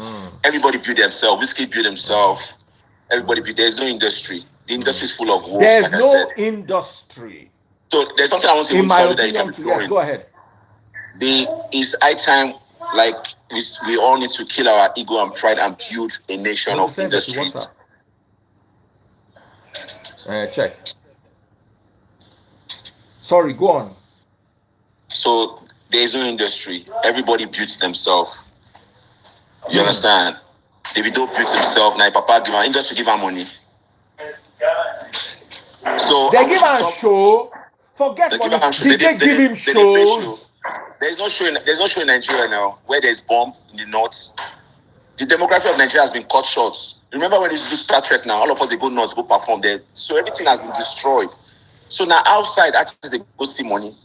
Speaker 3: Everybody build themselves. Whiskey build themselves. Everybody build. There's no industry. The industry is full of wolves.
Speaker 1: There's no industry.
Speaker 3: So there's something I want to
Speaker 1: in my opinion,
Speaker 3: that you can be
Speaker 1: yes, go ahead.
Speaker 3: It's high time, like we all need to kill our ego and pride and build a nation of industry.
Speaker 1: Check. Sorry, go on.
Speaker 3: So there is no industry. Everybody builds themselves. You understand? Davido built himself. Now Papa give him industry, give him money. So
Speaker 1: they give him show. Forget money. Did they give him shows?
Speaker 3: There's no show in Nigeria now where there's bomb in the north. The demography of Nigeria has been cut short. Remember when they do Star Trek now, all of us they go north, go perform there. So everything has been destroyed. So now outside artists they go see money.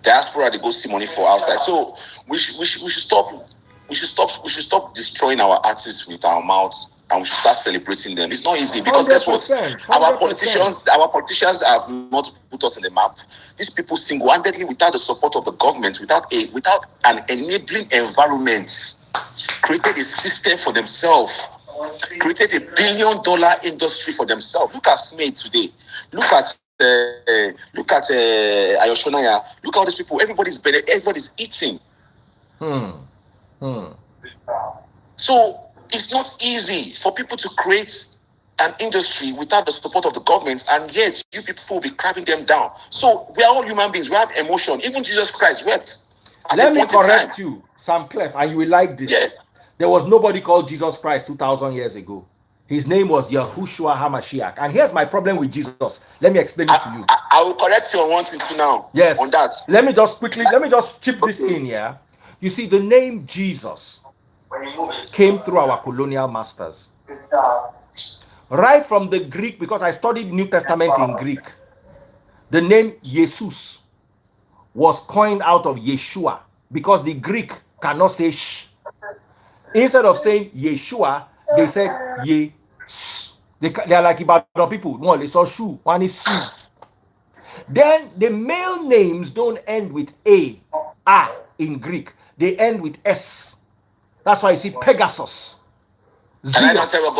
Speaker 3: Diaspora they go see money for outside. So we should stop destroying our artists with our mouths, and we should start celebrating them. It's not easy because guess what?
Speaker 1: 100%.
Speaker 3: Our politicians have not put us in the map. These people single-handedly, without the support of the government, without an enabling environment, created a system for themselves, created $1 billion industry for themselves. Look at Smith today. Look at Ayoshonaya. Look at all these people. Everybody's eating. So it's not easy for people to create an industry without the support of the government, and yet you people will be crabbing them down. So we are all human beings. We have emotion. Even Jesus Christ wept.
Speaker 1: Let me correct you, Sam Clef, and you will like this.
Speaker 3: Yeah.
Speaker 1: There was nobody called Jesus Christ 2,000 years ago. His name was Yahushua HaMashiach. And here's my problem with Jesus. Let me explain it to you.
Speaker 3: I will correct you on one thing too now.
Speaker 1: Yes.
Speaker 3: On that.
Speaker 1: Let me just chip this in here. You see, the name Jesus came through our colonial masters. Right from the Greek, because I studied New Testament in Greek. The name Jesus was coined out of Yeshua because the Greek cannot say sh. Instead of saying Yeshua, they said Yes. They are like Ibadan people. One, they saw shoe, one is su. Then the male names don't end with A in Greek. They end with S. That's why you see Pegasus.
Speaker 3: Can I tell what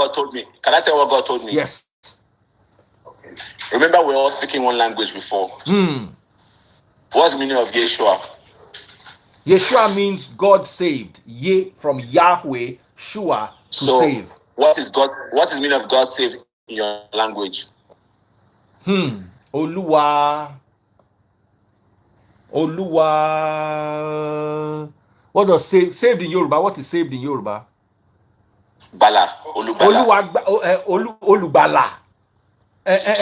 Speaker 3: God told me?
Speaker 1: Yes.
Speaker 3: Remember, we were all speaking one language before. What's the meaning of Yeshua?
Speaker 1: Yeshua means God saved. Ye from Yahweh, Shua, to save.
Speaker 3: What is God? What is the meaning of God saved in your language?
Speaker 1: Oluwa. What does saved in Yoruba? What is saved in Yoruba?
Speaker 3: Bala. Olubala.
Speaker 1: Olubala.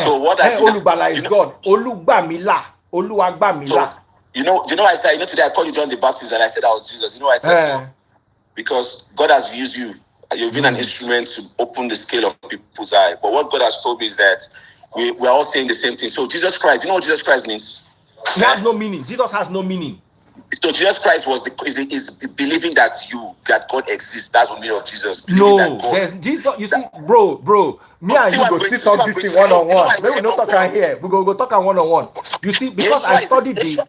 Speaker 3: So what does
Speaker 1: Olubala is God. Olugbamila. Oluwagbamila.
Speaker 3: So, you know I said, today I called you John the Baptist and I said I was Jesus. You know I said so? Because God has used you. You've been an instrument to open the scale of people's eye. But what God has told me is that we're all saying the same thing. So Jesus Christ, you know what Jesus Christ means?
Speaker 1: He has no meaning. Jesus has no meaning.
Speaker 3: So Jesus Christ is believing that God exists. That's what meaning of Jesus.
Speaker 1: No, there's Jesus. You see, bro. Me and you go still talk this thing one-on-one. Maybe we not talk here. We go talk one-on-one. You see, because I studied the.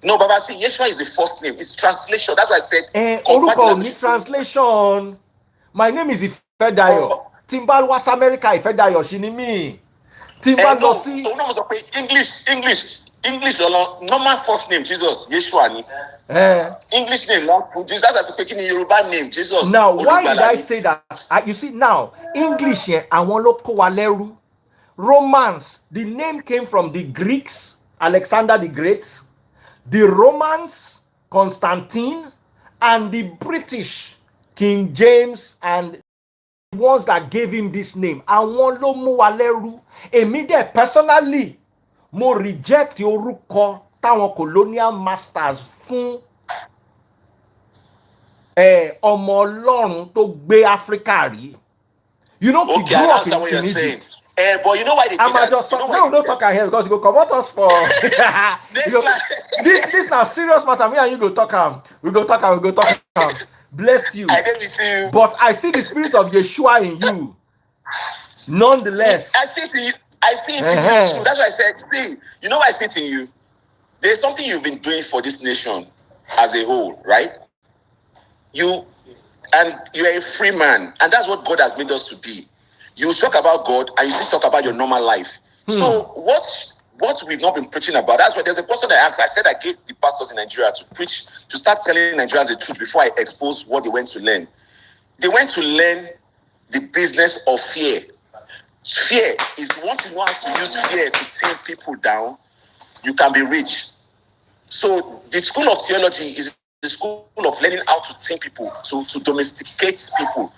Speaker 3: No, Baba, see, Yeshua is the first name. It's translation. That's why I said.
Speaker 1: Oruko need translation. My name is Ifedayo. Timbal was America. Ifedayo, Shinimi. Timbal no see.
Speaker 3: English, normal first name, Jesus, Yeshua. English name, Jesus, that's a speaking Yoruba name, Jesus.
Speaker 1: Now, why did I say that? You see, now, English here, I want to Waleru. Romance, the name came from the Greeks, Alexander the Great, the Romans, Constantine, and the British, King James, and the ones that gave him this name. I want to Waleru. Immediately, personally, mo reject orúkọ táwọn colonial masters fún ọmọ Ọlọ́run tó gbé Africa rí. You know, he grew up in Egypt.
Speaker 3: But you know why they did that?
Speaker 1: No, don't talk here because you go comot us for. This now serious matter. Me and you go talk am. We go talk am. Bless you.
Speaker 3: I gave it to you.
Speaker 1: But I see the spirit of Yeshua in you. Nonetheless.
Speaker 3: I see it in you. Too. That's why I said, see, you know why I see it in you? There's something you've been doing for this nation as a whole, right? You're a free man, and that's what God has made us to be. You talk about God, and you still talk about your normal life. So what we've not been preaching about, that's why there's a question I asked. I said I gave the pastors in Nigeria to start telling Nigerians the truth before I expose what they went to learn. They went to learn the business of fear. Fear is once you know how to use fear to tame people down, you can be rich. So the school of theology is the school of learning how to tame people, to domesticate people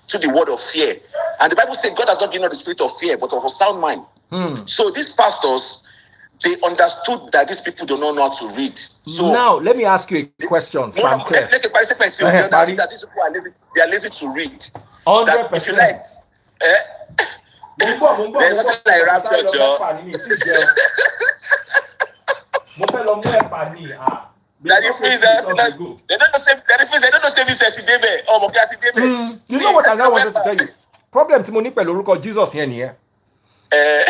Speaker 3: to the word of fear. And the Bible says God has not given us the spirit of fear, but of a sound mind. So these pastors, they understood that these people do not know how to read. So
Speaker 1: now let me ask you a question, Sam Clef.
Speaker 3: they understood that these people are lazy, they are lazy to read.
Speaker 1: 100%.
Speaker 3: If you like, there's nothing like rapture, Joe. Daddy Freeze, they don't know same today. Oh,
Speaker 1: you know what I now wanted to tell you? Problem tí mo ní pẹ̀lú orúkọ Jesus yẹn nìyẹn.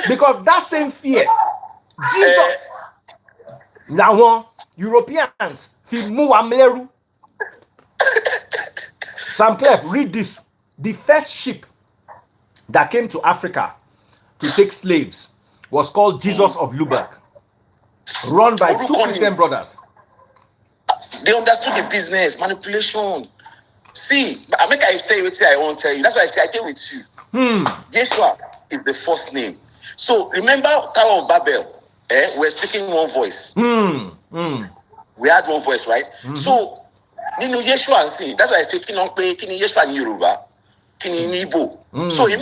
Speaker 1: Because that same fear, Jesus, làwọn Europeans fi mú wa mẹ́rú. Sam Clef, read this. The first ship that came to Africa to take slaves was called Jesus of Lubeck, run by two Christian brothers.
Speaker 3: They understood the business, manipulation. See, I make I tell you what I won't tell you. That's why I say I tell with you. Yeshua is the first name. So remember Tower of Babel? We're speaking one voice. We had one voice, right? So Yeshua and see. That's why I say Kini Yeshua in Yoruba, Kini in Igbo. So you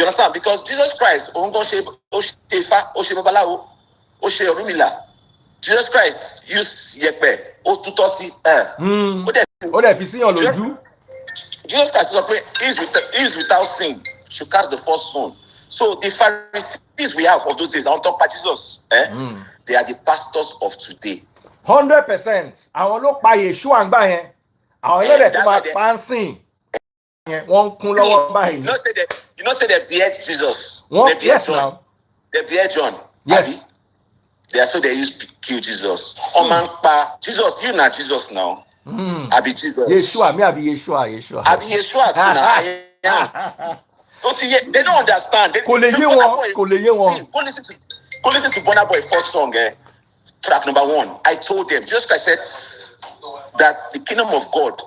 Speaker 3: understand? Because Jesus Christ, Jesus Christ used yepe otutosi Jesus Christ is without sin. She cast the first stone. So the Pharisees we have of those days, I don't talk about Jesus. They are the pastors of today.
Speaker 1: 100%. Àwọn ló pa Yeshua ń gbà yẹn. Àwọn ẹlẹ́dẹ̀ tó máa pa ń sìn. Wọ́n kún lọ́wọ́ báyìí.
Speaker 3: You know say they behead Jesus.
Speaker 1: Yes, John.
Speaker 3: They behead John.
Speaker 1: Yes.
Speaker 3: They used to kill Jesus. Jesus, you not Jesus now. I be Jesus.
Speaker 1: Yeshua, me I be Yeshua.
Speaker 3: I be Yeshua too now. I am. They don't understand. Go listen to Burna Boy first song, track number 1. I told them, Jesus Christ said that the kingdom of God,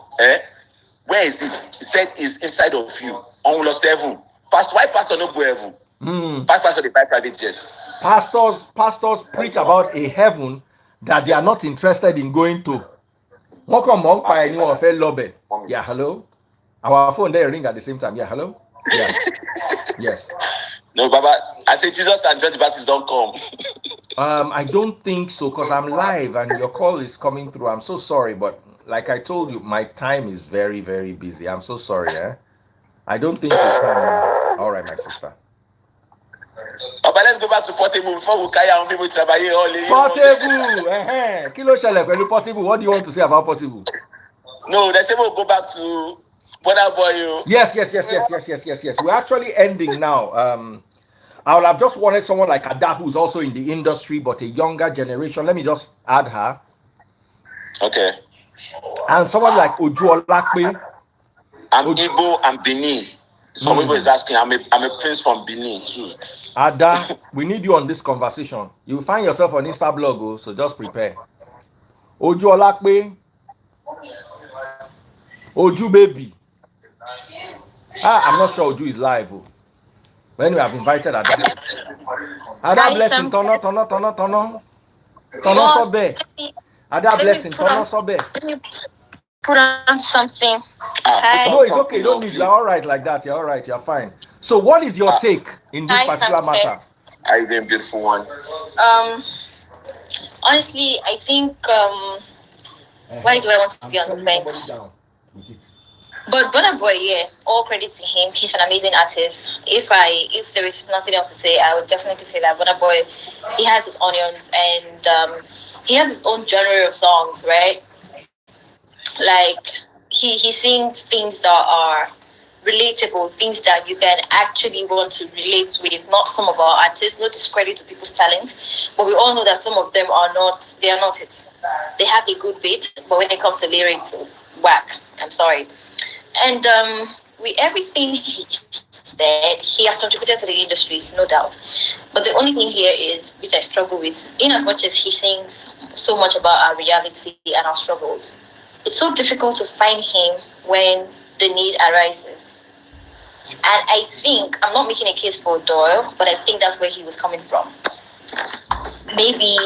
Speaker 3: where is it? He said is inside of you. On lost heaven. Why pastor no go heaven? Pastor they buy private jets.
Speaker 1: Pastors preach about a heaven that they are not interested in going to. Yeah, hello. Our phone there ring at the same time. Yeah, hello. Yeah. Yes.
Speaker 3: No, Baba. I say Jesus and John the Baptist don't come.
Speaker 1: I don't think so, because I'm live and your call is coming through. I'm so sorry, but like I told you, my time is very, very busy. I'm so sorry. I don't think you can now. All right, my sister.
Speaker 3: But let's go back to Portable before we carry on people travailler all day.
Speaker 1: Portable, Kilo Shele, Portable. What do you want to say about Portable?
Speaker 3: No, they say we'll go back to Burna Boy.
Speaker 1: Yes. We're actually ending now. I would have just wanted someone like Ada, who's also in the industry, but a younger generation. Let me just add her.
Speaker 3: Okay.
Speaker 1: And someone like Oju Olakpe.
Speaker 3: I'm Igbo and Benin. Some people is asking. I'm a prince from Benin too.
Speaker 1: Ada, we need you on this conversation. You will find yourself on Insta blog, so just prepare. Oju Olakpe. Oju baby. I'm not sure Oju is live. But anyway, I've invited Ada. Ada blessing, Tono sobe. Ada blessing, Tono sobe.
Speaker 4: Put on something.
Speaker 1: No, it's okay. You don't need. You're all right like that. You're all right. You're fine. So, what is your take in this particular matter?
Speaker 3: Are you doing beautiful one?
Speaker 4: Honestly, I think. Why do I want to be on the fence? But Burna Boy, yeah, all credit to him. He's an amazing artist. If there is nothing else to say, I would definitely say that Burna Boy, he has his onions and he has his own genre of songs, right? Like he sings things that are relatable, things that you can actually want to relate with. Not some of our artists, no discredit to people's talent, but we all know that some of them are not. They are not it. They have a good bit, but when it comes to lyrics, whack. I'm sorry. And with everything he said, he has contributed to the industry, no doubt. But the only thing here is, which I struggle with, in as much as he sings so much about our reality and our struggles, it's so difficult to find him when the need arises. And I think, I'm not making a case for Doyle, but I think that's where he was coming from. Maybe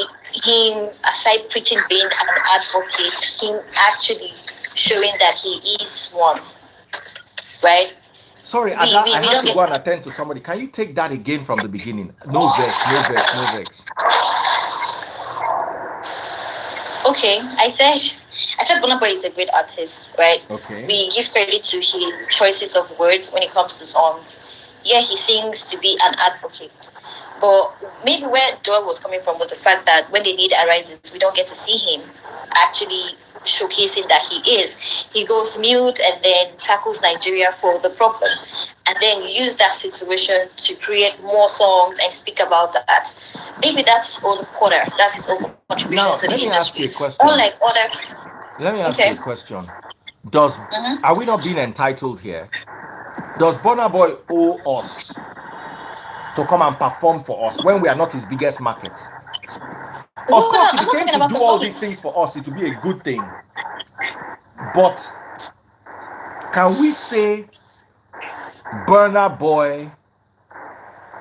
Speaker 4: him, aside preaching being an advocate, him actually showing that he is one, right?
Speaker 1: Sorry, Ada, I have to go and attend to somebody. Can you take that again from the beginning? No vex, no vex, no vex.
Speaker 4: Okay, I said Burna Boy is a great artist, right?
Speaker 1: Okay.
Speaker 4: We give credit to his choices of words when it comes to songs. Yeah, he sings to be an advocate. But maybe where Doyle was coming from was the fact that when the need arises, we don't get to see him actually showcasing that he is. He goes mute and then tackles Nigeria for the problem. And then use that situation to create more songs and speak about that. Maybe that's his own quarter. That's his own contribution
Speaker 1: Now,
Speaker 4: to the
Speaker 1: let me ask
Speaker 4: industry.
Speaker 1: you a question.
Speaker 4: Unlike other...
Speaker 1: Let me ask you a question. Are we not being entitled here? Does Burna Boy owe us to come and perform for us when we are not his biggest market? Of course, if he came to do all these things for us, it would be a good thing. But can we say Burna Boy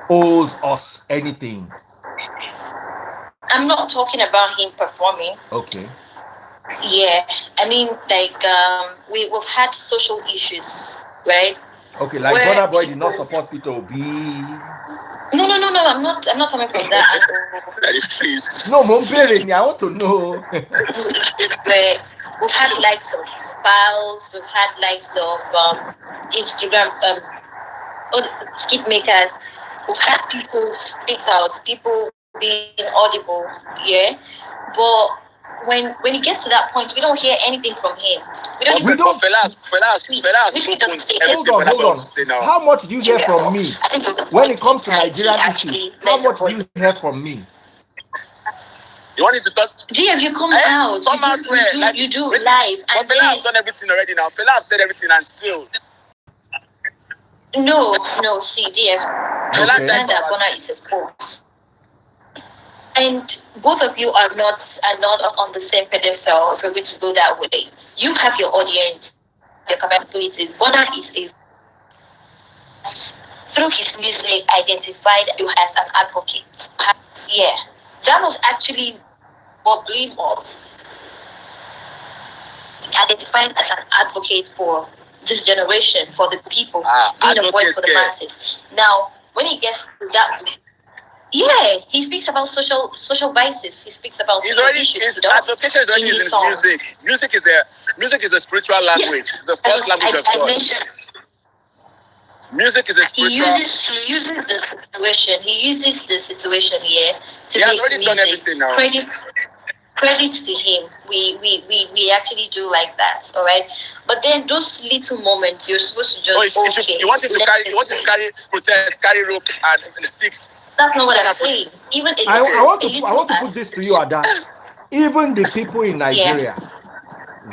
Speaker 1: owes us anything?
Speaker 4: I'm not talking about him performing.
Speaker 1: Okay.
Speaker 4: Yeah, I mean, like, we've had social issues, right?
Speaker 1: Okay, like Burna Boy did not support Peter Obi.
Speaker 4: No. I'm not coming from that.
Speaker 3: Please.
Speaker 1: No, Mumbere, I want to know.
Speaker 4: Where we've had likes of files, we've had likes of Instagram skit makers. We've had people speak out, people being audible, yeah. But when it gets to that point, we don't hear anything from him.
Speaker 1: We don't. Hold on. How much do you hear from me when it comes to Nigerian issues? How much do you hear from me?
Speaker 3: You want it to talk?
Speaker 4: GF, you come out. You do live.
Speaker 3: But Fela has done everything already now. Fela has said everything and still.
Speaker 4: No. See, DF. I understand that Burna is a force. And both of you are not on the same pedestal if we're going to go that way. You have your audience, your capabilities. Burna is through his music identified you as an advocate. Yeah. That was actually what blew him off. Identified as an advocate for this generation, for the people, being a voice for the masses. Now, when he gets to that, yeah, he speaks about social vices. He speaks about
Speaker 3: his advocation is already in his music. Music is a spiritual language. Yeah. It's the first language of God. Music is a spiritual. He uses the situation.
Speaker 4: He uses the situation here to
Speaker 3: make
Speaker 4: already music.
Speaker 3: Done everything now.
Speaker 4: Credit to him. We actually do like that. All right. But then those little moments, you're supposed to just
Speaker 3: You want him to carry protest, carry rope and a stick.
Speaker 4: That's not what I'm saying. Even
Speaker 1: I want to put this to you, Ada. Even the people in Nigeria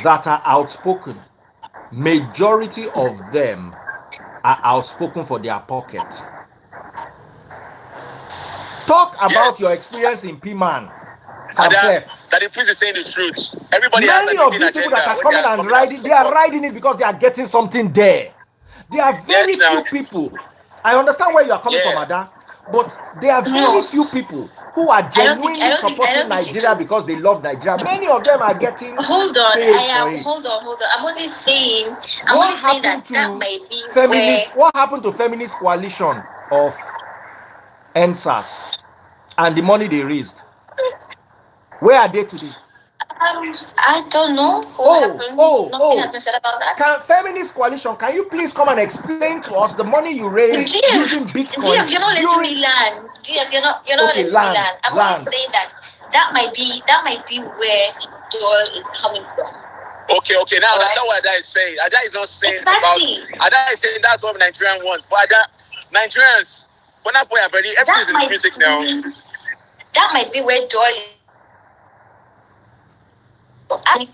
Speaker 1: that are outspoken, majority of them are outspoken for their pocket. Talk about your experience in P-Man.
Speaker 3: That is saying the truth. Everybody
Speaker 1: many of these people that are coming and riding, they are riding it because they are getting something there. There are very few people. I understand where you are coming from, Ada. But there are very few people who are genuinely supporting Nigeria because they love Nigeria. Many of them are getting
Speaker 4: Hold on. I'm only saying that might be feminist.
Speaker 1: What happened to feminist coalition of NSAS and the money they raised? Where are they today?
Speaker 4: I don't know. Nothing has been said about that.
Speaker 1: Feminist coalition, can you please come and explain to us the money you raised using Bitcoin?
Speaker 4: GF, you're not letting me land. GF, you're not letting me land. I'm only saying that might be where Doyle is coming from.
Speaker 3: Okay. Now that's not what Ada is saying. Ada is not saying about. Ada is saying that's what Nigerian wants. But Nigerians, Burna Boy are ready. Everything is in music now.
Speaker 4: That might be where Doyle is. I'm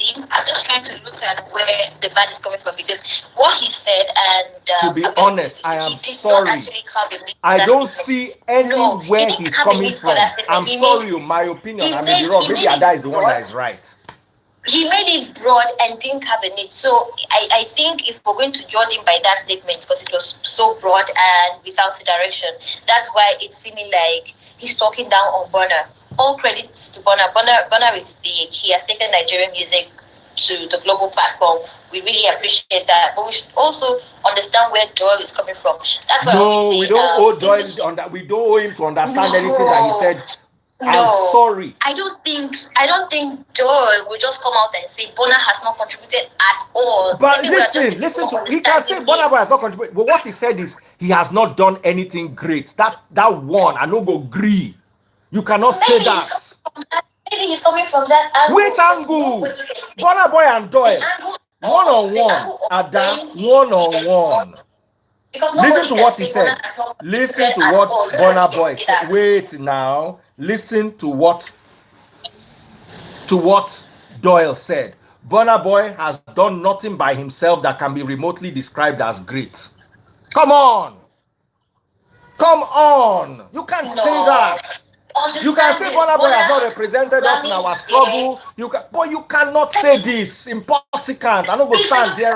Speaker 4: just trying to look at where the band is coming from because what he said and
Speaker 1: to be honest, I am sorry. I don't see anywhere he's coming from. I'm sorry, my opinion. I may be wrong. Maybe Ada is the one that is right.
Speaker 4: he made it broad and didn't have a need. So I think if we're going to judge him by that statement, because it was so broad and without a direction, that's why it's seeming like he's talking down on Burna. All credits to Burna. Burna is big. He has taken Nigerian music to the global platform. We really appreciate that, but we should also understand where Doyle is coming from. That's why
Speaker 1: no, we don't owe Doyle on that. We don't owe him to understand anything that he said.
Speaker 4: No,
Speaker 1: I'm sorry.
Speaker 4: I don't think Doyle will just come out and say Burna has not contributed at all.
Speaker 1: But listen to he can say Burna Boy has not contributed. But what he said is he has not done anything great. That one, I no go agree. You cannot say that.
Speaker 4: Maybe he's coming from that angle.
Speaker 1: Which angle? Burna Boy and Doyle. One on one. Ada, one on one. Listen to what he said. Listen to what Burna Boy said. Wait now. Listen to what Doyle said. Burna Boy has done nothing by himself that can be remotely described as great. Come on. You can't say that. You can say Burna Boy has not represented us in our struggle. But you cannot say this. Impossible. I don't go stand there.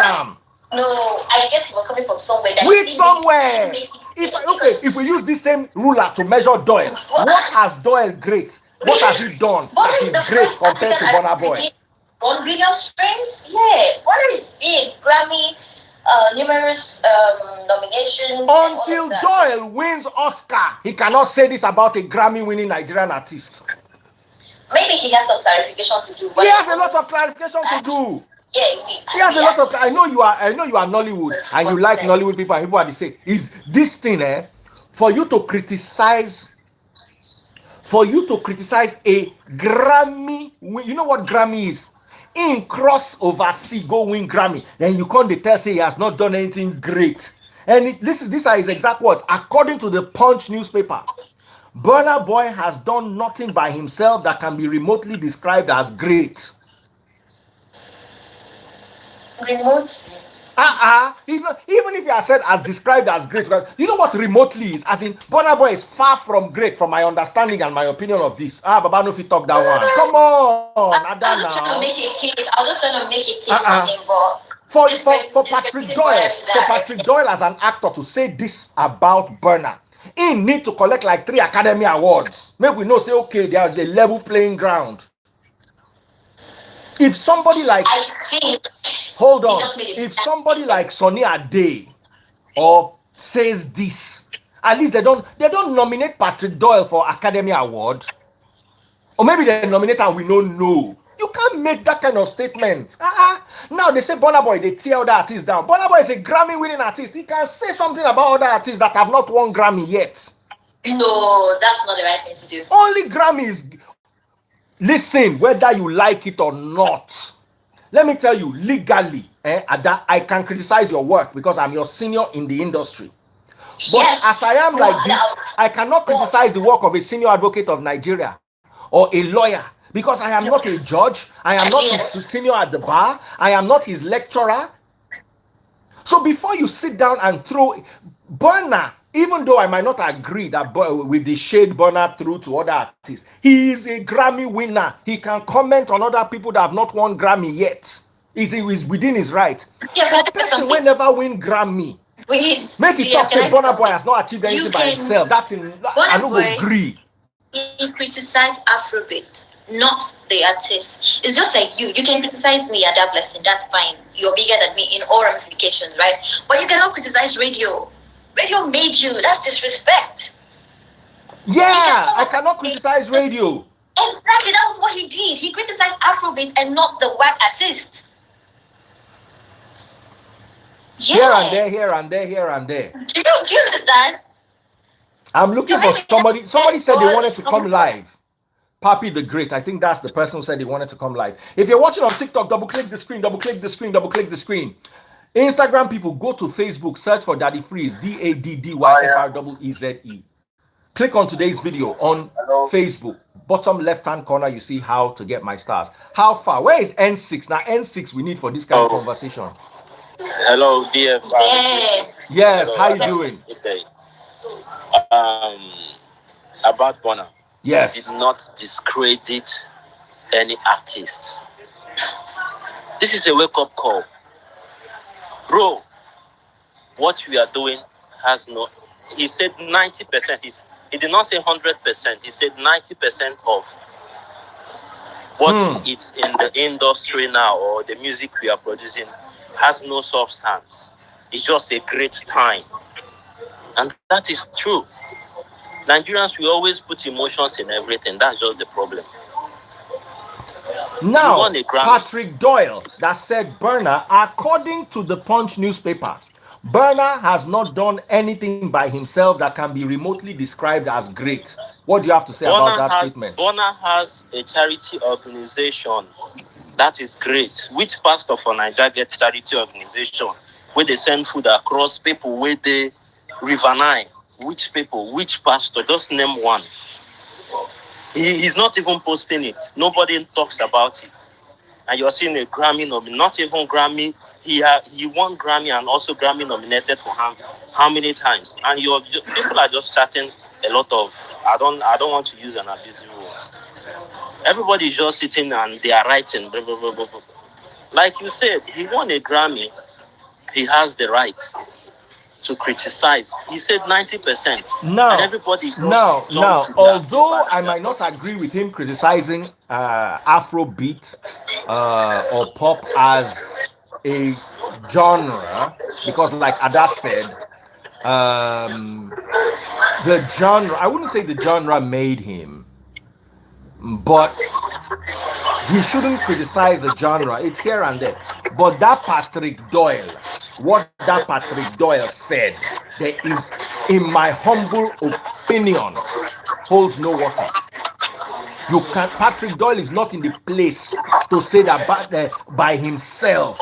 Speaker 4: No, I guess he was coming from somewhere.
Speaker 1: Which somewhere? If we use this same ruler to measure Doyle, what has Doyle great? What has he done that is great compared to Burna Boy?
Speaker 4: 1 billion streams? Yeah. Burna is big. Grammy, numerous nominations.
Speaker 1: Until Doyle wins Oscar, he cannot say this about a Grammy-winning Nigerian artist.
Speaker 4: Maybe he has some clarification to do.
Speaker 1: He has a lot of clarification to do.
Speaker 4: Yeah,
Speaker 1: he has a lot of. I know you are Nollywood and you like Nollywood people, and people are the same. Is this thing for you to criticize a Grammy? You know what Grammy is? In cross overseas go win Grammy, then you can't say he has not done anything great. And these are his exact words according to the Punch newspaper. Burna Boy has done nothing by himself that can be remotely described as great.
Speaker 4: Remotely.
Speaker 1: Even if you are said as described as great, you know what remotely is? As in, Burna Boy is far from great from my understanding and my opinion of this. Baba, no, if you talk that one. Come on,
Speaker 4: I was just trying to make a case. For him, but
Speaker 1: for Patrick Doyle as an actor to say this about Burna, he need to collect like 3 Academy Awards. Maybe we know say okay, there's a level playing ground. If somebody like if somebody like Sonny Ade or says this, at least they don't nominate Patrick Doyle for Academy Award, or maybe they nominate and we don't know. You can't make that kind of statement. Now they say Burna Boy, they tear other artists down. Burna Boy is a Grammy-winning artist. He can say something about other artists that have not won Grammy yet.
Speaker 4: No, that's not the right thing to do.
Speaker 1: Only Grammys. Listen, whether you like it or not, let me tell you, legally, Ada, I can criticize your work because I'm your senior in the industry. But as I am like this, I cannot criticize the work of a senior advocate of Nigeria or a lawyer because I am not a judge. I am not his senior at the bar. I am not his lecturer. So before you sit down and throw Burna, even though I might not agree that with the shade Burna through to other artists, he is a Grammy winner. He can comment on other people that have not won Grammy yet. He is within his right.
Speaker 4: Yeah,
Speaker 1: but person will never win Grammy. Make it talk say Burna Boy has not achieved anything by himself. That's I don't agree.
Speaker 4: He criticized Afrobeat, not the artist. It's just like you. You can criticize me at that blessing. That's fine. You're bigger than me in all ramifications, right? But you cannot criticize radio. Radio made you. That's disrespect.
Speaker 1: Yeah, I cannot criticize radio.
Speaker 4: Exactly, that was what he did. He criticized Afrobeat and not the white artist. Yeah.
Speaker 1: Here and there.
Speaker 4: Do you understand?
Speaker 1: I'm looking for somebody. Somebody said they wanted to come live. Papi the Great. I think that's the person who said he wanted to come live. If you're watching on TikTok, double click the screen. Instagram people, go to Facebook, search for Daddy Freeze, DADDYFREEZE. Click on today's video on Facebook. Bottom left-hand corner, you see how to get my stars. How far? Where is N6? Now, N6 we need for this kind of conversation.
Speaker 3: Hello, DF.
Speaker 1: Yes, hello. How you doing?
Speaker 3: Okay. About Burna.
Speaker 1: Yes.
Speaker 3: Did not discredit any artist. This is a wake-up call. Bro, what we are doing has no... He said 90%. He did not say 100%. He said 90% of what it's in the industry now, or the music we are producing, has no substance. It's just a great time. And that is true. Nigerians, we always put emotions in everything. That's just the problem.
Speaker 1: Now, Patrick Doyle that said Burna, according to the Punch newspaper, Burna has not done anything by himself that can be remotely described as great. What do you have to say about that statement?
Speaker 3: Burna has a charity organization that is great. Which pastor for Nigeria gets charity organization where they send food across people where they River Nile? Which people? Which pastor? Just name one. He's not even posting it. Nobody talks about it. And you're seeing a Grammy nominated, not even Grammy. He won Grammy and also Grammy nominated for how many times? And people are just chatting a lot of, I don't want to use an abusive word. Everybody's just sitting and they are writing. Blah, blah, blah, blah, blah. Like you said, he won a Grammy. He has the right to criticize. He said 90%.
Speaker 1: Now,
Speaker 3: and everybody
Speaker 1: although I might not agree with him criticizing Afrobeat or pop as a genre, because like Ada said, the genre, I wouldn't say the genre made him, but he shouldn't criticize the genre. It's here and there. But that Patrick Doyle, what that Patrick Doyle said, there is, in my humble opinion, holds no water. Patrick Doyle is not in the place to say that by himself.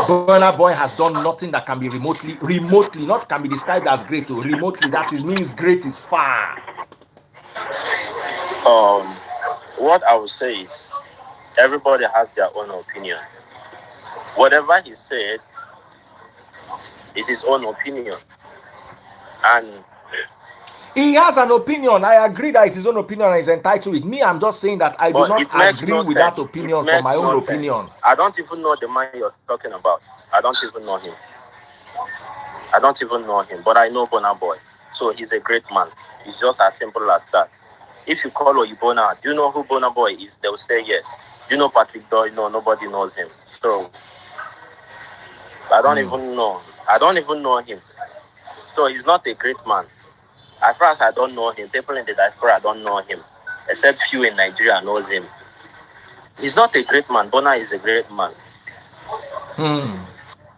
Speaker 1: Burna Boy has done nothing that can be remotely, not can be described as great, or remotely, that means great is far.
Speaker 3: What I would say is, everybody has their own opinion. Whatever he said, it is his own opinion. And
Speaker 1: he has an opinion. I agree that it's his own opinion and he's entitled to it. Me, I'm just saying that I do not agree with that opinion for my own opinion.
Speaker 3: I don't even know the man you're talking about. I don't even know him. But I know Burna Boy. So he's a great man. It's just as simple as that. If you call Oyibona, do you know who Burna Boy is? They'll say yes. Do you know Patrick Doyle? No, nobody knows him. So I don't even know. I don't even know him. So he's not a great man. As far as I don't know him, people in the diaspora don't know him, except few in Nigeria knows him. He's not a great man. Burna is a great man.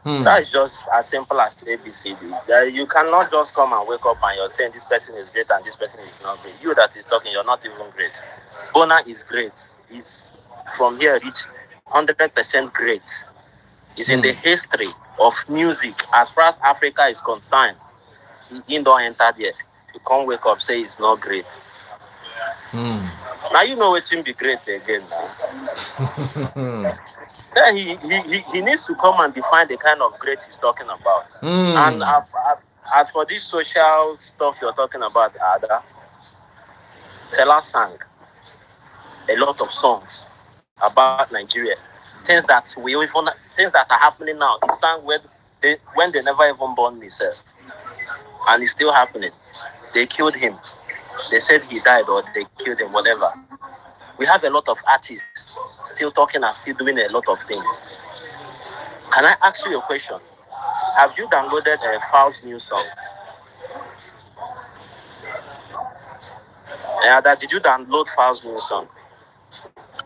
Speaker 3: That's just as simple as ABCD. You cannot just come and wake up and you're saying this person is great and this person is not great. You that is talking, you're not even great. Burna is great. He's from here reached 100% great. He's in the history of music. As far as Africa is concerned, he don't enter there. You can't wake up say it's not great. Now you know what him be great again now. Then he needs to come and define the kind of great he's talking about. And as for this social stuff you're talking about, Ada, Fela sang a lot of songs about Nigeria. Things that are happening now. He sang when they never even born themselves. And it's still happening. They killed him. They said he died or they killed him, whatever. We have a lot of artists still talking and still doing a lot of things. Can I ask you a question? Have you downloaded Fal's new song? Did you download Fal's new song?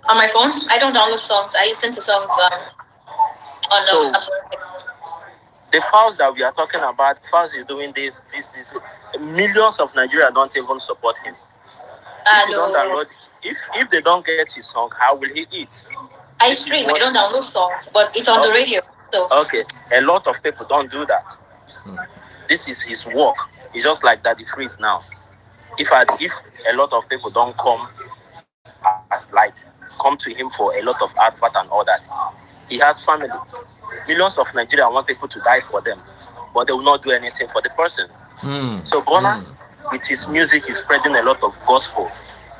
Speaker 4: On my phone? I don't download songs. I listen to songs on
Speaker 3: the Fals that we are talking about, Fals is doing this. Millions of Nigeria don't even support him. If they don't get his song, how will he eat?
Speaker 4: I stream. I don't download songs, but it's on the radio. So
Speaker 3: okay, a lot of people don't do that. This is his work. It's just like Daddy Freeze now. If a lot of people don't come to him for a lot of advert and all that, he has family. Millions of Nigerians want people to die for them, but they will not do anything for the person. So Burna, with his music, is spreading a lot of gospel.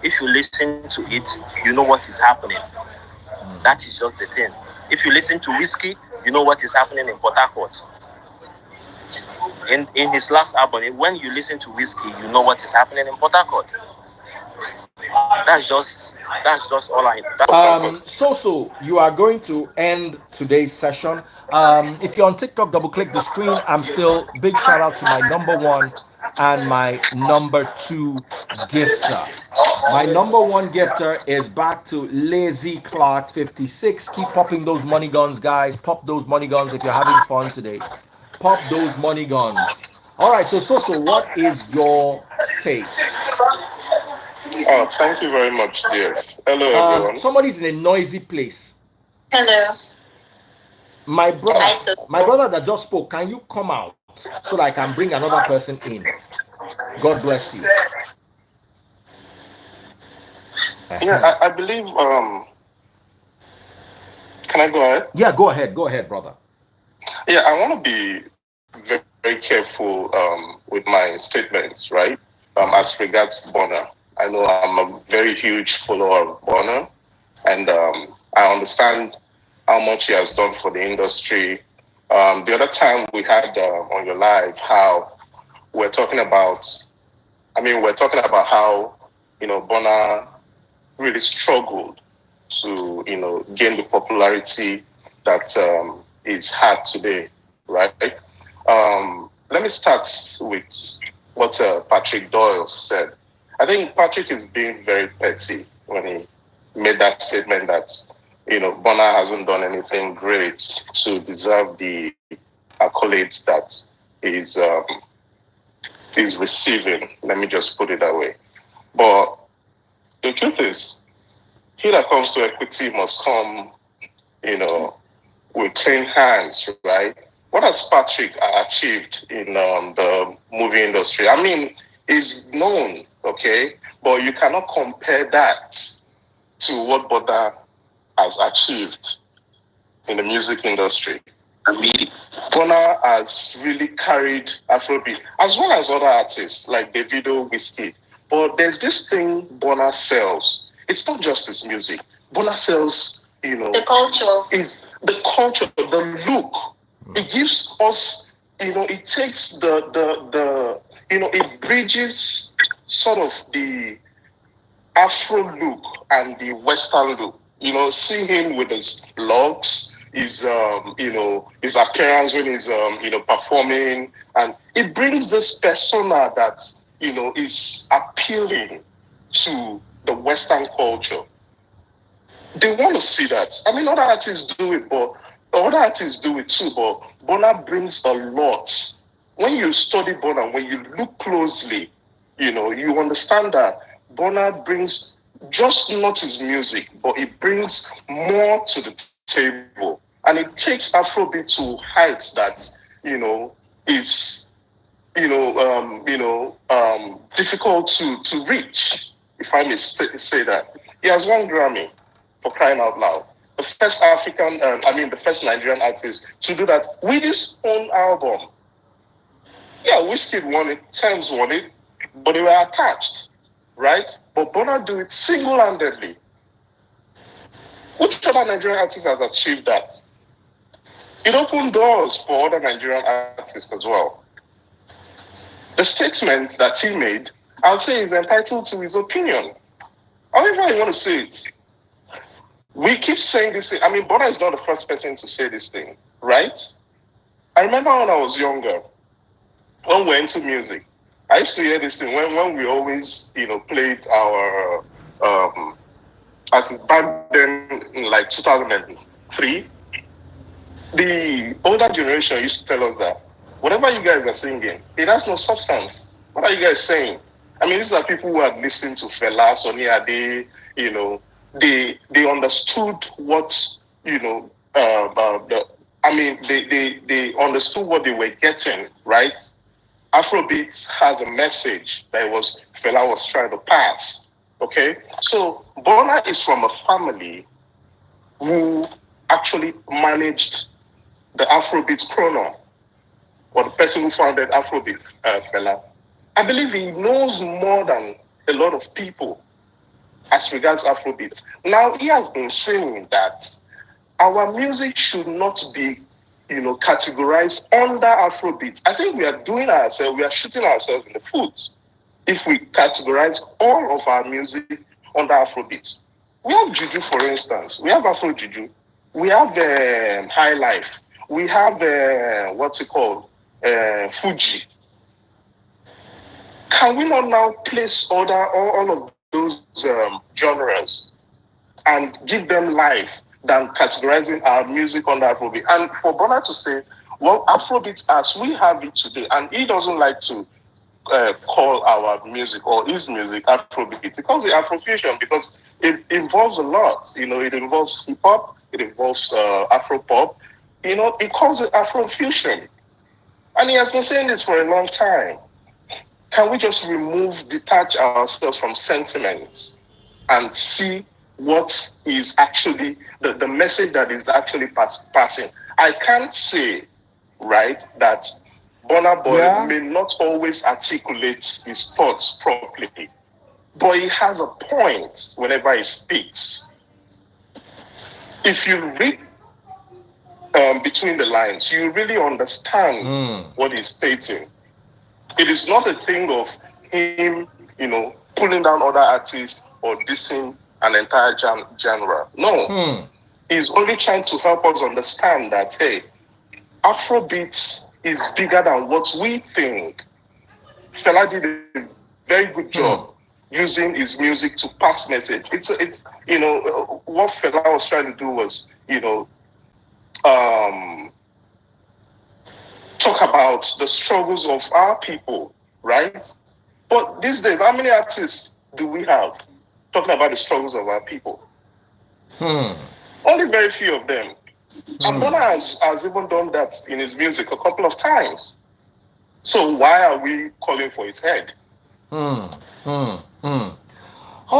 Speaker 3: If you listen to it, you know what is happening. That is just the thing. If you listen to Whiskey, you know what is happening in Port Harcourt. In his last album, when you listen to Whiskey, you know what is happening in Port Harcourt. That's just all I.
Speaker 1: So you are going to end today's session. If you're on TikTok, double click the screen. I'm still big shout out to my number one and my number two gifter. My number one gifter is back to Lazy Clark 56. Keep popping those money guns, guys. Pop those money guns if you're having fun today. Pop those money guns. All right, so what is your take?
Speaker 5: Oh, thank you very much, dear. Hello, everyone.
Speaker 1: Somebody's in a noisy place.
Speaker 4: Hello.
Speaker 1: My brother that just spoke, can you come out so that I can bring another person in? God bless you.
Speaker 5: Yeah, I believe. Can I go ahead?
Speaker 1: Yeah, go ahead, brother.
Speaker 5: Yeah, I want to be very, very careful with my statements, right? As regards Burna, I know I'm a very huge follower of Burna, and I understand how much he has done for the industry. The other time we had on your live how we're talking about how Burna really struggled to gain the popularity that is had today, right? Let me start with what Patrick Doyle said. I think Patrick is being very petty when he made that statement that Burna hasn't done anything great to deserve the accolades that he's receiving. Let me just put it that way. But the truth is, he that comes to equity must come, with clean hands, right? What has Patrick achieved in the movie industry? I mean, he's known, okay, but you cannot compare that to what Burna has achieved in the music industry. Burna has really carried Afrobeat, as well as other artists like Davido, Whiskey. But there's this thing Burna sells. It's not just his music. Burna sells,
Speaker 4: the culture.
Speaker 5: Is the culture, the look. It gives us, it takes it bridges sort of the Afro look and the Western look. See him with his locks, his appearance when he's performing, and it brings this persona that is appealing to the Western culture. They want to see that. I mean, other artists do it, but other artists do it too. But Burna brings a lot. When you study Burna, when you look closely, you understand that Burna brings just not his music, but it brings more to the table, and it takes Afrobeat to heights that is difficult to reach, if I may say that. He has won Grammy, for crying out loud. The first the first Nigerian artist to do that with his own album. Yeah, Whiskey won it, Thames won it, but they were attached, right? But Burna do it single-handedly. Which other Nigerian artist has achieved that? It opened doors for other Nigerian artists as well. The statements that he made, I'll say he's entitled to his opinion. However you want to say it. We keep saying this thing. I mean, Burna is not the first person to say this thing, right? I remember when I was younger, when we were into music, I used to hear this thing when we always, played our artists back then in like 2003. The older generation used to tell us that whatever you guys are singing, it has no substance. What are you guys saying? I mean, these are people who had listened to Fela, Sonny Ade, they understood what, they understood what they were getting, right? Afrobeat has a message that Fela was trying to pass, okay? So Burna is from a family who actually managed the Afrobeat chrono, or the person who founded Afrobeat, Fela. I believe he knows more than a lot of people. as regards Afrobeat. Now, he has been saying that our music should not be, categorized under Afrobeat. I think we are shooting ourselves in the foot if we categorize all of our music under Afrobeat. We have Juju, for instance. We have Afro Juju. We have High Life. We have, what's it called? Fuji. Can we not now place all of those genres and give them life than categorizing our music under Afrobeat? And for Burna to say, well, Afrobeat as we have it today, and he doesn't like to call our music or his music Afrobeat. He calls it Afrofusion because it involves a lot. It involves hip hop, it involves Afro pop. He calls it Afrofusion. And he has been saying this for a long time. Can we just detach ourselves from sentiments and see what is actually the message that is actually passing? I can't say, right, that Burna Boy may not always articulate his thoughts properly, but he has a point whenever he speaks. If you read between the lines, you really understand what he's stating. It is not a thing of him, pulling down other artists or dissing an entire genre. No. He's only trying to help us understand that, hey, Afrobeat is bigger than what we think. Fela did a very good job using his music to pass message. It's what Fela was trying to do was, talk about the struggles of our people, right? But these days, how many artists do we have talking about the struggles of our people? Only very few of them. And Burna has even done that in his music a couple of times. So why are we calling for his head?
Speaker 1: All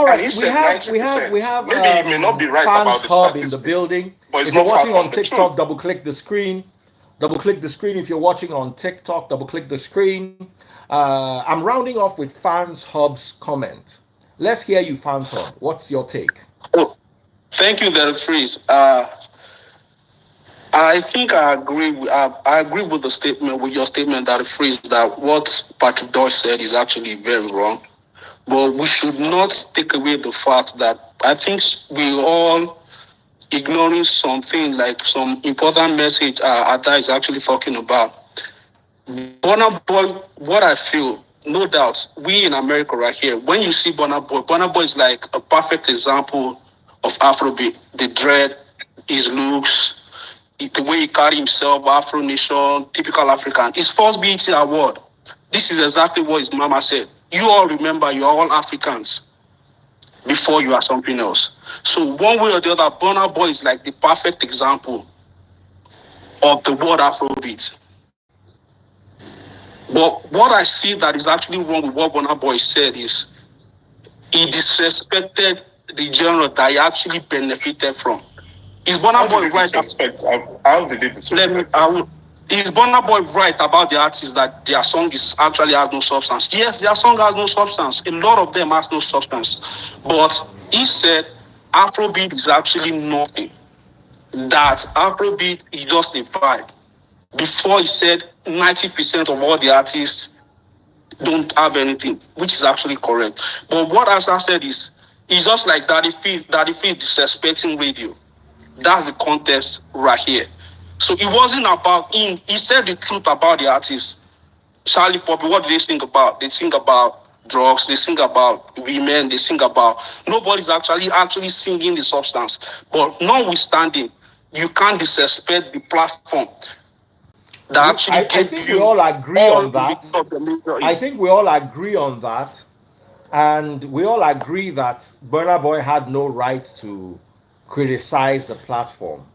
Speaker 1: right, we have
Speaker 5: maybe he may not be right
Speaker 1: fans
Speaker 5: about the
Speaker 1: hub in
Speaker 5: statistics,
Speaker 1: the building.
Speaker 5: but
Speaker 1: If you're watching on TikTok, double click the screen. Double click the screen. If you're watching on TikTok, double click the screen. I'm rounding off with Fans Hub's comment. Let's hear you, Fans Hub. What's your take?
Speaker 6: Oh, thank you, Del Freeze. I think I agree. I agree with the statement, with your statement, that Freeze, that what Patrick Doyle said is actually very wrong. But we should not take away the fact that I think we all ignoring something like some important message Ada is actually talking about. Burna Boy, what I feel, no doubt, we in America right here, when you see Burna Boy is like a perfect example of Afrobeat. The dread, his looks, the way he carry himself, Afro Nation, typical African. His first BET award, this is exactly what his mama said. You all remember, you are all Africans before you are something else. So one way or the other, Burna Boy is like the perfect example of the word Afrobeat. But what I see that is actually wrong with what Burna Boy said is he disrespected the genre that he actually benefited from. Is Burna Boy right?
Speaker 5: How did he disrespect?
Speaker 6: Is Burna Boy right about the artists that their song actually has no substance? Yes, their song has no substance. A lot of them has no substance. But he said Afrobeat is actually nothing. That Afrobeat is just a vibe. Before he said 90% of all the artists don't have anything, which is actually correct. But what Asa said is, it's just like Daddy Fee disrespecting radio. That's the context right here. So it wasn't about him. He said the truth about the artists. Charlie Poppy, what do they sing about? They sing about drugs, they sing about women, they sing about... Nobody's actually singing the substance. But notwithstanding, you can't disrespect the platform.
Speaker 1: I think we all agree on that. I think we all agree on that. And we all agree that Burna Boy had no right to criticize the platform.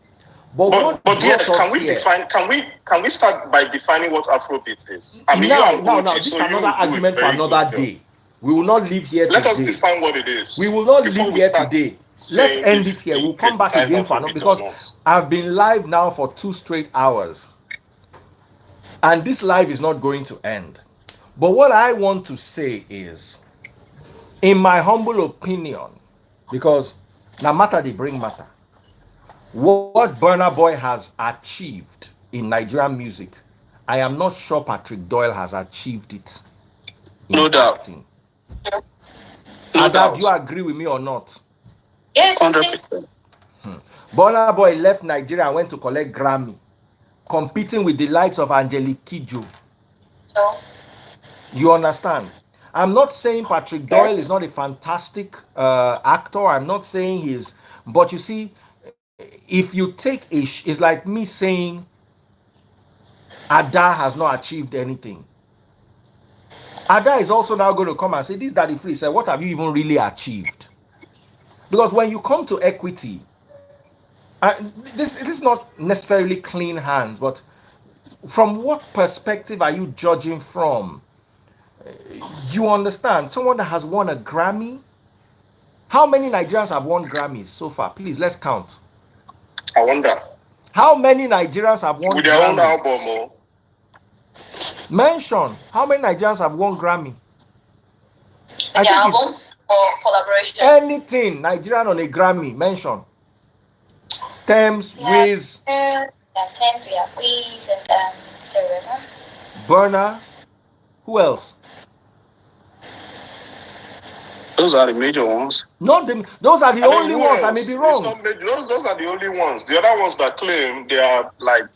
Speaker 1: But
Speaker 5: yes, can we start by defining what Afrobeat is? I mean,
Speaker 1: no, this is another argument for another day. We will not live here today.
Speaker 5: Let us define what it is.
Speaker 1: We will not live here today. Let's end it here. We'll come back again for another, because I've been live now for 2 straight hours. And this live is not going to end. But what I want to say is, in my humble opinion, because now matter they bring matter. What Burna Boy has achieved in Nigerian music, I am not sure Patrick Doyle has achieved it in
Speaker 6: No doubt.
Speaker 1: acting.
Speaker 6: No
Speaker 1: Ada,
Speaker 6: doubt.
Speaker 1: do you agree with me or not?
Speaker 4: Yeah,
Speaker 6: 100%.
Speaker 1: Burna Boy left Nigeria and went to collect Grammy, competing with the likes of Angelique Kidjo.
Speaker 4: So,
Speaker 1: You understand? I'm not saying Patrick Doyle is not a fantastic actor. I'm not saying he's, but you see, if you take it's like me saying Ada has not achieved anything. Ada is also now going to come and say, "This Daddy Free said, what have you even really achieved?" Because when you come to equity, this it is not necessarily clean hands, but from what perspective are you judging from? You understand? Someone that has won a Grammy. How many Nigerians have won Grammys so far? Please, let's count.
Speaker 5: I wonder.
Speaker 1: How many Nigerians have won
Speaker 5: With their own
Speaker 1: Grammy?
Speaker 5: album, oh.
Speaker 1: Mention how many Nigerians have won Grammy.
Speaker 4: the album or collaboration?
Speaker 1: Anything Nigerian on a Grammy. Mention. Thames, Wiz,
Speaker 4: We have Thames, we have Wiz, and Serena.
Speaker 1: Burna. Who else?
Speaker 6: Those are the major ones.
Speaker 1: Not them. Those are the only
Speaker 5: who
Speaker 1: ones. I
Speaker 5: else?
Speaker 1: may be
Speaker 5: It's
Speaker 1: wrong.
Speaker 5: not those are the only ones. The other ones that claim they are like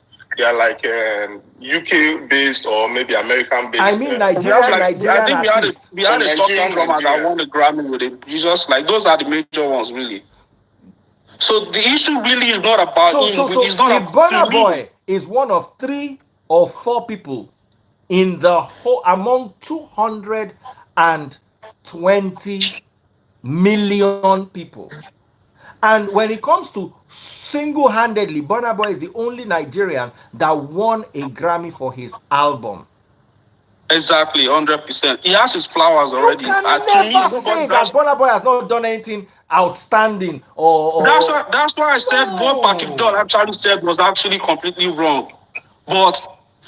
Speaker 5: UK based or maybe American based.
Speaker 1: I mean
Speaker 6: We
Speaker 1: Nigerian
Speaker 6: have I think
Speaker 1: artists.
Speaker 6: we had a talking
Speaker 5: Nigerian
Speaker 6: drummer that
Speaker 5: Nigeria.
Speaker 6: won the Grammy with it. Jesus, like those are the major ones, really. So the issue really is not about
Speaker 1: So
Speaker 6: it's not
Speaker 1: if Burna Boy is one of 3 or 4 people in the whole among 220 million people, and when it comes to single-handedly, Burna Boy is the only Nigerian that won a Grammy for his album.
Speaker 6: Exactly, 100%. He has his flowers already.
Speaker 1: You can
Speaker 6: To me,
Speaker 1: never say that Burna Boy has not done anything outstanding or
Speaker 6: that's why I said what Patrick Doyle actually said was actually completely wrong. But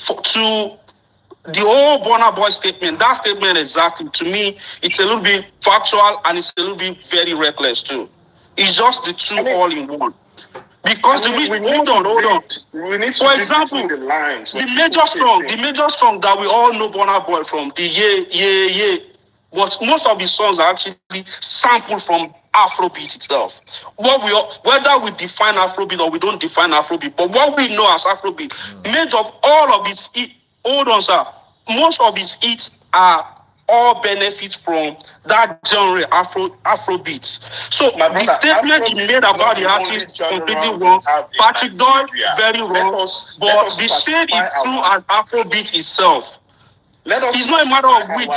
Speaker 6: to the whole Burna Boy statement, that statement exactly, to me, it's a little bit factual and it's a little bit very reckless too. It's just the two all in one. Because hold on.
Speaker 5: We need to
Speaker 6: For
Speaker 5: read
Speaker 6: example,
Speaker 5: between the lines.
Speaker 6: the major song that we all know Burna Boy from, the Yeah. But most of his songs are actually sampled from Afrobeat itself. Whether we define Afrobeat or we don't define Afrobeat, but what we know as Afrobeat, most of his hits are all benefit from that genre, Afrobeats. So the statement he made about the artist completely wrong. Patrick Doyle, very wrong. But the shade is true as Afrobeat itself. It's not a matter of which.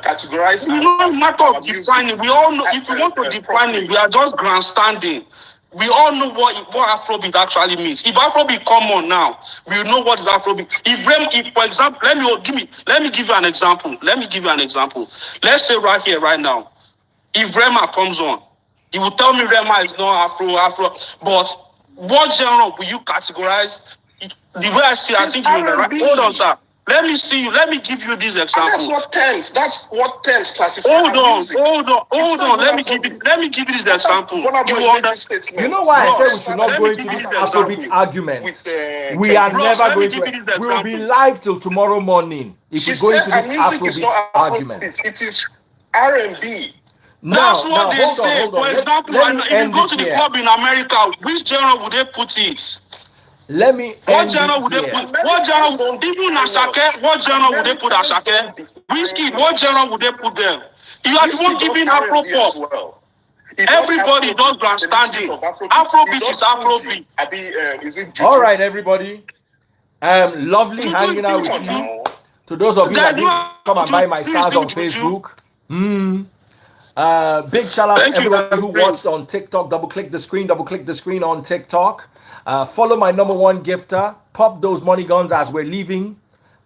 Speaker 5: Categorize.
Speaker 6: It's not a matter of defining. We all know if we want to define it, we are just grandstanding. We all know what Afrobeat actually means. If Afrobeat come on now, we know what is Afrobeat. If for example, let me give you an example. Let's say right here, right now, if Rema comes on, he will tell me Rema is not Afro. But what genre will you categorize? The way I see it, I think you're right. Hold on, sir. Let me give you this example.
Speaker 5: That's what tense classifies.
Speaker 6: Hold on. Let me give you this example. You understand?
Speaker 1: You know why I said we should not go into this Afrobeat argument? We are never going to. We will be live till tomorrow morning if we go into this Afrobeat argument.
Speaker 5: It is R&B.
Speaker 6: That's what they say.
Speaker 1: Hold on.
Speaker 6: For example, if you go to the club in America, which genre would they put it?
Speaker 1: Let me.
Speaker 6: What genre would they put? What genre? Even Asake, what genre would they put Asake? Whiskey, what genre would they put them? You are the one giving Afro pop. Everybody does grandstanding. Afrobeat is Afrobeat.
Speaker 1: All right, everybody. Lovely hanging out with you. To those of you that didn't come and buy my stars on Facebook. Big shout out to everybody who watched on TikTok. Double click the screen on TikTok. Follow my number one gifter. Pop those money guns as we're leaving.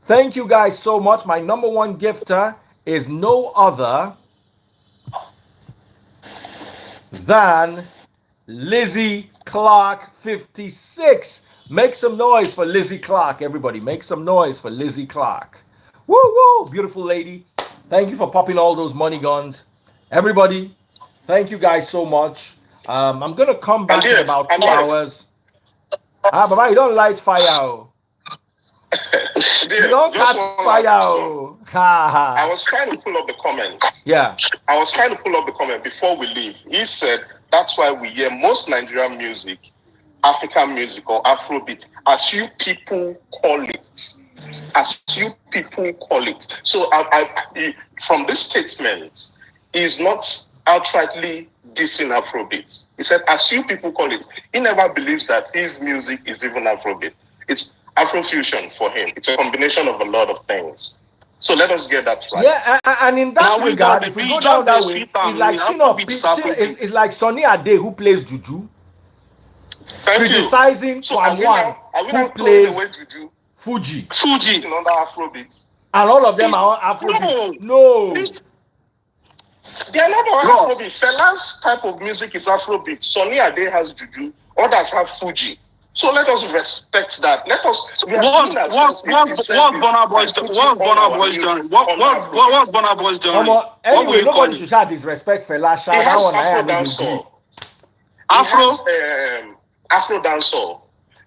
Speaker 1: Thank you guys so much. My number one gifter is no other than Lizzie Clark 56. Make some noise for Lizzie Clark, everybody. Make some noise for Lizzie Clark. Woo, beautiful lady. Thank you for popping all those money guns. Everybody, Thank you guys so much. I'm gonna come back in about 2 hours. Baba, you don't light fire. You don't catch fire.
Speaker 5: I was trying to pull up the comments.
Speaker 1: Yeah.
Speaker 5: I was trying to pull up the comment before we leave. He said that's why we hear most Nigerian music, African music or Afrobeat, as you people call it. As you people call it. So from this statement, he's not outrightly dissing Afrobeat. He said, as you people call it. He never believes that his music is even Afrobeat. It's Afrofusion for him. It's a combination of a lot of things. So let us get that right.
Speaker 1: Yeah, and in that regard, if we go down that way, it's like it's like Sonny Ade who plays Juju, criticizing Kwan who plays Fuji.
Speaker 5: Under Afrobeat.
Speaker 1: And all of them are on Afrobeat. No.
Speaker 5: They are not all Afrobeat. Fela's type of music is Afrobeat. Sonny Ade has Juju. Others have Fuji. So let us respect that. Let us.
Speaker 6: What's Burna Boy's journey?
Speaker 1: Anyway, nobody should shout disrespect Fela.
Speaker 5: He has Afro dancehall. Afro dancehall.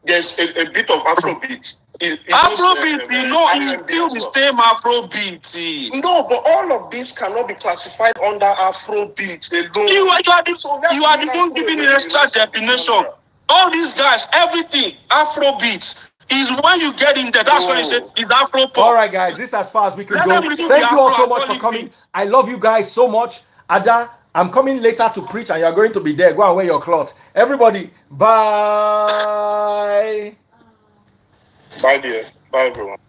Speaker 5: There's a bit of Afrobeat.
Speaker 6: Afrobeat, it's still the same Afrobeat.
Speaker 5: No, but all of these cannot be classified under Afrobeat alone.
Speaker 6: You are the one giving an extra definition. All these guys, everything Afrobeat is when you get in there. That's when you say it's Afro pop.
Speaker 1: All right, guys, this is as far as we can go. Thank you all so much for coming. I love you guys so much. Ada, I'm coming later to preach, and you're going to be there. Go and wear your cloth. Everybody, bye.
Speaker 5: Bye, dear. Bye, everyone.